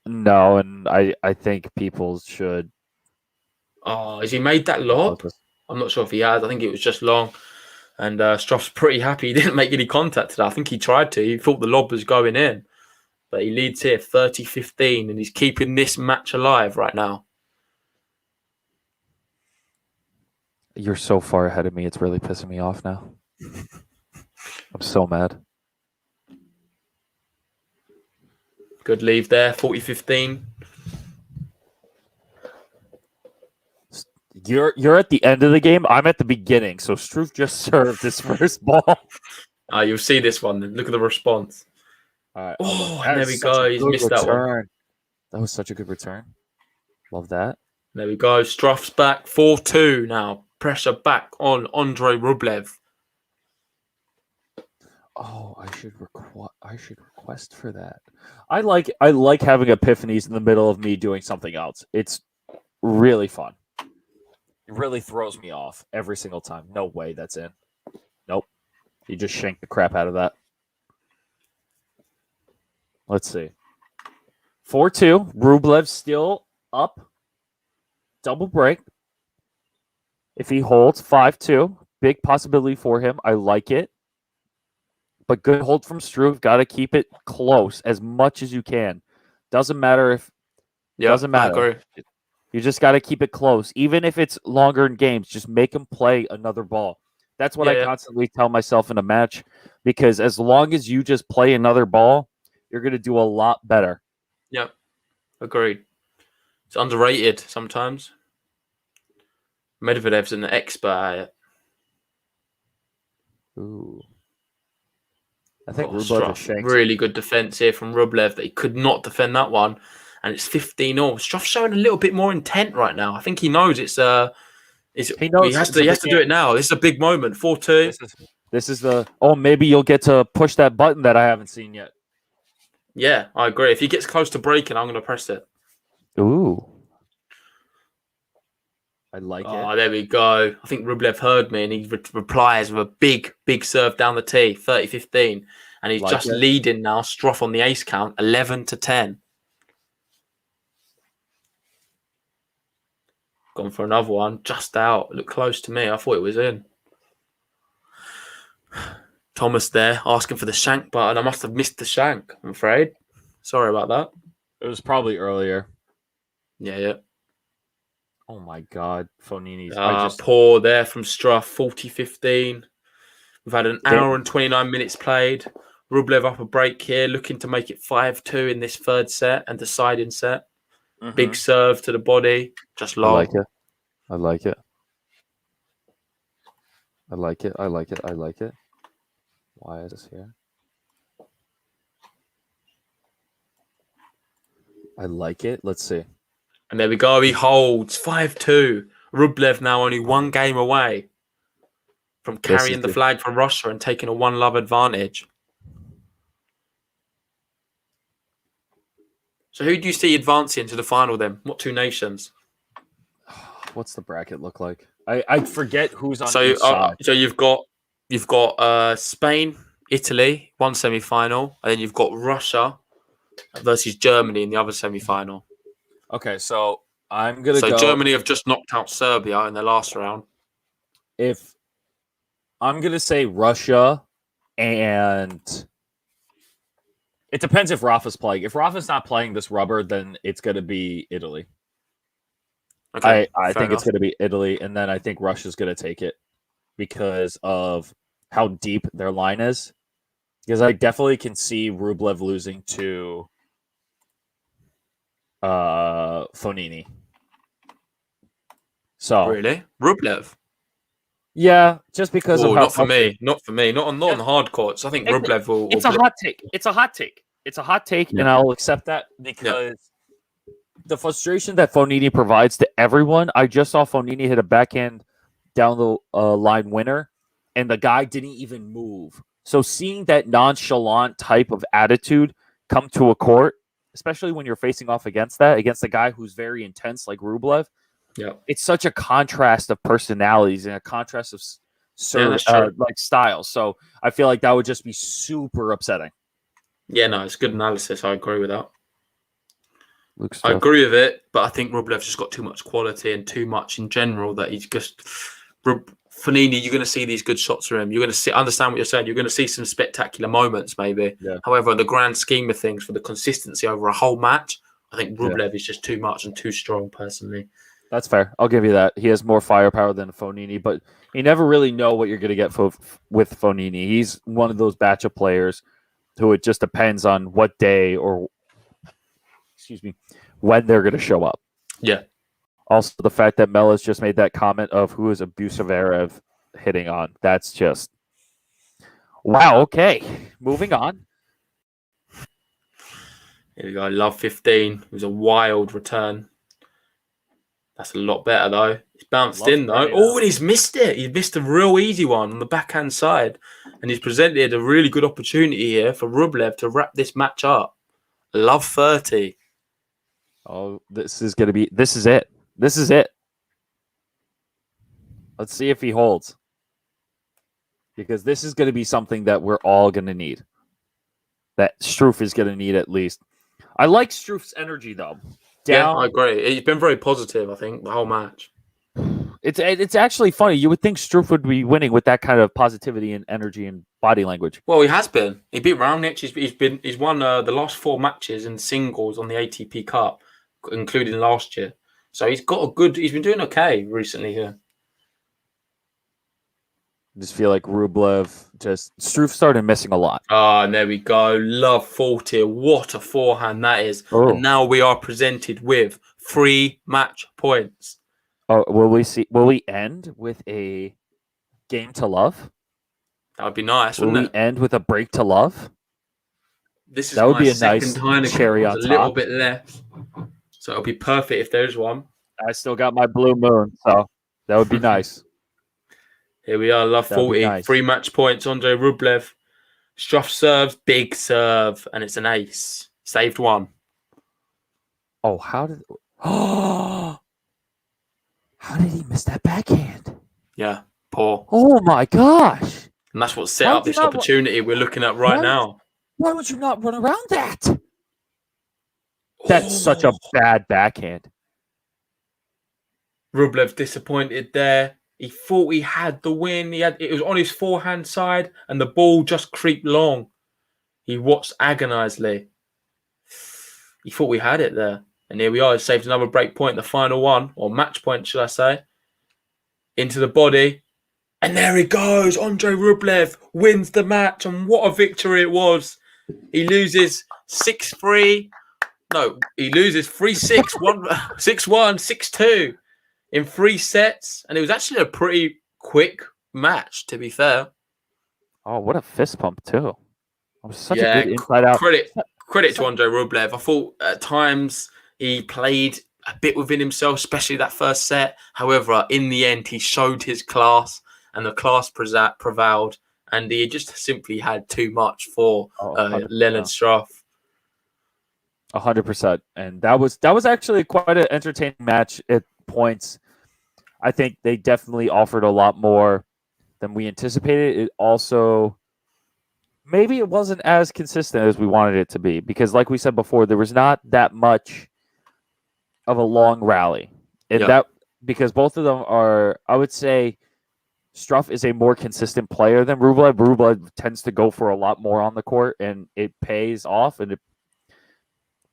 No, and I think people should... Oh, has he made that lob? I'm not sure if he has. I think it was just long. And Struff's pretty happy he didn't make any contact today. I think he tried to. He thought the lob was going in. But he leads here 30-15, and he's keeping this match alive right now. You're so far ahead of me. It's really pissing me off now. I'm so mad. Good leave there. 40-15. You're at the end of the game. I'm at the beginning. So Struff just served his first ball. You'll see this one. Look at the response. All right. Oh, and there we go. He's missed that one. That was such a good return. Love that. There we go. Struff's back. 4-2 now. Pressure back on Andrey Rublev. Oh, I should request for that. I like having epiphanies in the middle of me doing something else. It's really fun. It really throws me off every single time. No way that's in. Nope. You just shanked the crap out of that. Let's see. 4-2. Rublev still up. Double break. If he holds 5-2, big possibility for him. I like it. But good hold from Struff. Got to keep it close as much as you can. Doesn't matter if. Doesn't matter. I agree. You just got to keep it close. Even if it's longer in games, just make him play another ball. That's what I constantly tell myself in a match. Because as long as you just play another ball, you're going to do a lot better. Yep. Agreed. It's underrated sometimes. Medvedev's an expert at it. Ooh. I think Struff, really good defense here from Rublev that he could not defend that one. And it's 15-0. Struff's showing a little bit more intent right now. I think he knows he has to do it now. This is a big moment. 4-2. This is the maybe you'll get to push that button that I haven't seen yet. Yeah, I agree. If he gets close to breaking, I'm going to press it. Ooh. I like it. Oh, there we go. I think Rublev heard me, and he replies with a big serve down the tee, 30-15. And he's just leading now, Struff on the ace count, 11-10. Gone for another one, just out. Looked close to me. I thought it was in. Thomas there, asking for the shank button. I must have missed the shank, I'm afraid. Sorry about that. It was probably earlier. Yeah. Oh my God, Fonini's. Poor there from Struff, 40-15. We've had an hour and 29 minutes played. Rublev up a break here, looking to make it 5-2 in this third set and deciding set. Mm-hmm. Big serve to the body, just low. I like it. Why is this here? I like it. Let's see. And there we go. He holds 5-2. Rublev now only one game away from carrying the flag for Russia and taking a one-love advantage. So who do you see advancing to the final then? What two nations? What's the bracket look like? I forget who's on each side. So you've got Spain, Italy, one semi-final, and then you've got Russia versus Germany in the other semi-final. Okay, so I'm gonna go. So Germany have just knocked out Serbia in the last round. If I'm gonna say Russia, and it depends if Rafa's playing. If Rafa's not playing this rubber, then it's gonna be Italy. Okay, I think it's gonna be Italy, and then I think Russia's gonna take it because of how deep their line is. Because I definitely can see Rublev losing to Fonini. So really, Rublev? Yeah, just because of how not for me, not on the hard courts. I think Rublev will. It's a hot take, and I'll accept that because the frustration that Fonini provides to everyone. I just saw Fonini hit a backhand down the line winner, and the guy didn't even move. So seeing that nonchalant type of attitude come to a court, especially when you're facing off against a guy who's very intense like Rublev, it's such a contrast of personalities and a contrast of styles. So I feel like that would just be super upsetting. Yeah, no, it's good analysis. I agree with that. I agree with it, but I think Rublev's just got too much quality and too much in general that he's just... Fonini, you're going to see these good shots from him. You're going to understand what you're saying. You're going to see some spectacular moments, maybe. Yeah. However, in the grand scheme of things, for the consistency over a whole match, I think Rublev is just too much and too strong, personally. That's fair. I'll give you that. He has more firepower than Fonini, but you never really know what you're going to get with Fonini. He's one of those batch of players who it just depends on what day or when they're going to show up. Yeah. Also, the fact that Mella's just made that comment of who is Abusaverev hitting on. That's just wow. Okay, moving on. Here we go. Love 15. It was a wild return. That's a lot better though. He's bounced in though. Oh, and he's missed it. He's missed a real easy one on the backhand side, and he's presented a really good opportunity here for Rublev to wrap this match up. Love 30. Oh, this is going to be. This is it. This is it. Let's see if he holds. Because this is going to be something that we're all going to need. That Struff is going to need at least. I like Struff's energy, though. Yeah, I agree. He's been very positive, I think, the whole match. It's actually funny. You would think Struff would be winning with that kind of positivity and energy and body language. Well, he has been. He beat Raonic. He's won the last 4 matches in singles on the ATP Cup, including last year. So he's been doing okay recently here. I just feel like Rublev Struff started missing a lot. And there we go. Love 40. What a forehand that is. Oh. And now we are presented with 3 match points. Oh, will we end with a game to love? That would be nice, Will wouldn't we end with a break to love? That would be a nice cherry on top. A little bit left. So it'll be perfect if there's one. I still got my blue moon, so that would be nice. Here we are, love 40. Nice. 3 match points. Andrey Rublev. Struff serves, big serve, and it's an ace. Saved 1. Oh, how did he miss that backhand? Yeah, poor. Oh my gosh. And that's what set up this opportunity we're looking at right now. Why would you not run around that? That's such a bad backhand. Rublev disappointed there. He thought he had the win. It was on his forehand side, and the ball just creeped long. He watched agonizedly. He thought we had it there. And here we are. He saved another break point, the final one, or match point, should I say. Into the body. And there he goes. Andrey Rublev wins the match. And what a victory it was. He loses 6-3. No, he loses 3-6, 6-1, 6-2 in 3 sets. And it was actually a pretty quick match, to be fair. Oh, what a fist pump, too. It was such a good inside out. Credit to Andrey Rublev. I thought at times he played a bit within himself, especially that first set. However, in the end, he showed his class, and the class prevailed. And he just simply had too much for Leonard Struff. 100%. And that was actually quite an entertaining match at points. I think they definitely offered a lot more than we anticipated. It also, maybe it wasn't as consistent as we wanted it to be, because like we said before, there was not that much of a long rally. And that, because both of them are, I would say, Struff is a more consistent player than Rublev. Rublev tends to go for a lot more on the court, and it pays off.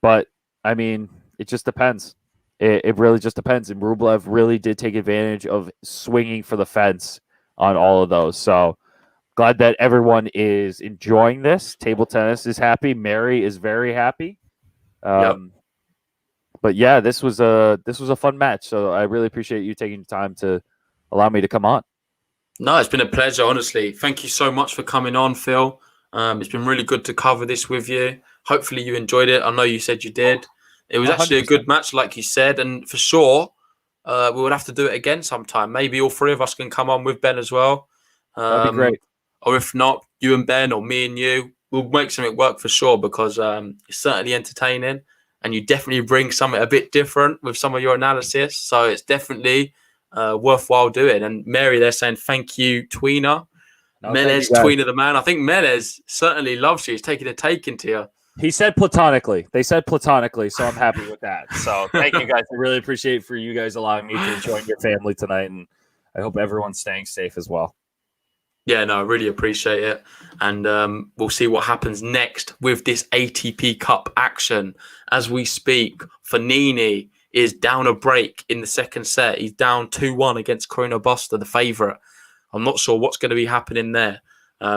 But, I mean, it just depends. It really just depends. And Rublev really did take advantage of swinging for the fence on all of those. So, glad that everyone is enjoying this. Table tennis is happy. Mary is very happy. But yeah, this was a fun match. So I really appreciate you taking the time to allow me to come on. No, it's been a pleasure, honestly. Thank you so much for coming on, Phil. It's been really good to cover this with you. Hopefully you enjoyed it. I know you said you did. It was 100%. Actually a good match, like you said. And for sure, we would have to do it again sometime. Maybe all 3 of us can come on with Ben as well. That'd be great. Or if not, you and Ben or me and you, we'll make something work for sure, because it's certainly entertaining. And you definitely bring something a bit different with some of your analysis. So it's definitely worthwhile doing. And Mary, they're saying thank you, Tweener. Melez, Tweener the man. I think Melez certainly loves you. He's taking a taking to you. He said platonically. They said platonically, so I'm happy with that. So thank you guys. I really appreciate for you guys allowing me to join your family tonight. And I hope everyone's staying safe as well. Yeah, no, I really appreciate it. And we'll see what happens next with this ATP Cup action. As we speak, Fognini is down a break in the second set. He's down 2-1 against Corona Buster, the favourite. I'm not sure what's going to be happening there.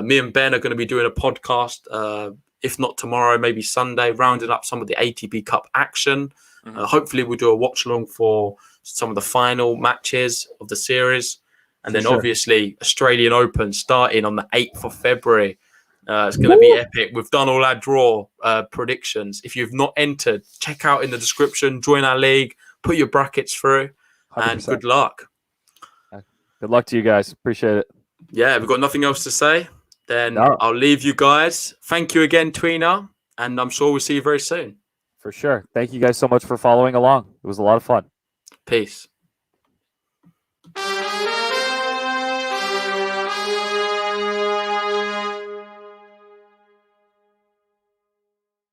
Me and Ben are going to be doing a podcast if not tomorrow, maybe Sunday, rounding up some of the ATP Cup action. Hopefully we'll do a watch along for some of the final matches of the series. And then obviously Australian Open starting on the 8th of February. It's going to be epic. We've done all our draw predictions. If you've not entered, check out in the description, join our league, put your brackets through, 100%. And good luck. Good luck to you guys. Appreciate it. Yeah, we've got nothing else to say. Then I'll leave you guys. Thank you again, Tweener, and I'm sure we'll see you very soon. For sure. Thank you guys so much for following along. It was a lot of fun. Peace.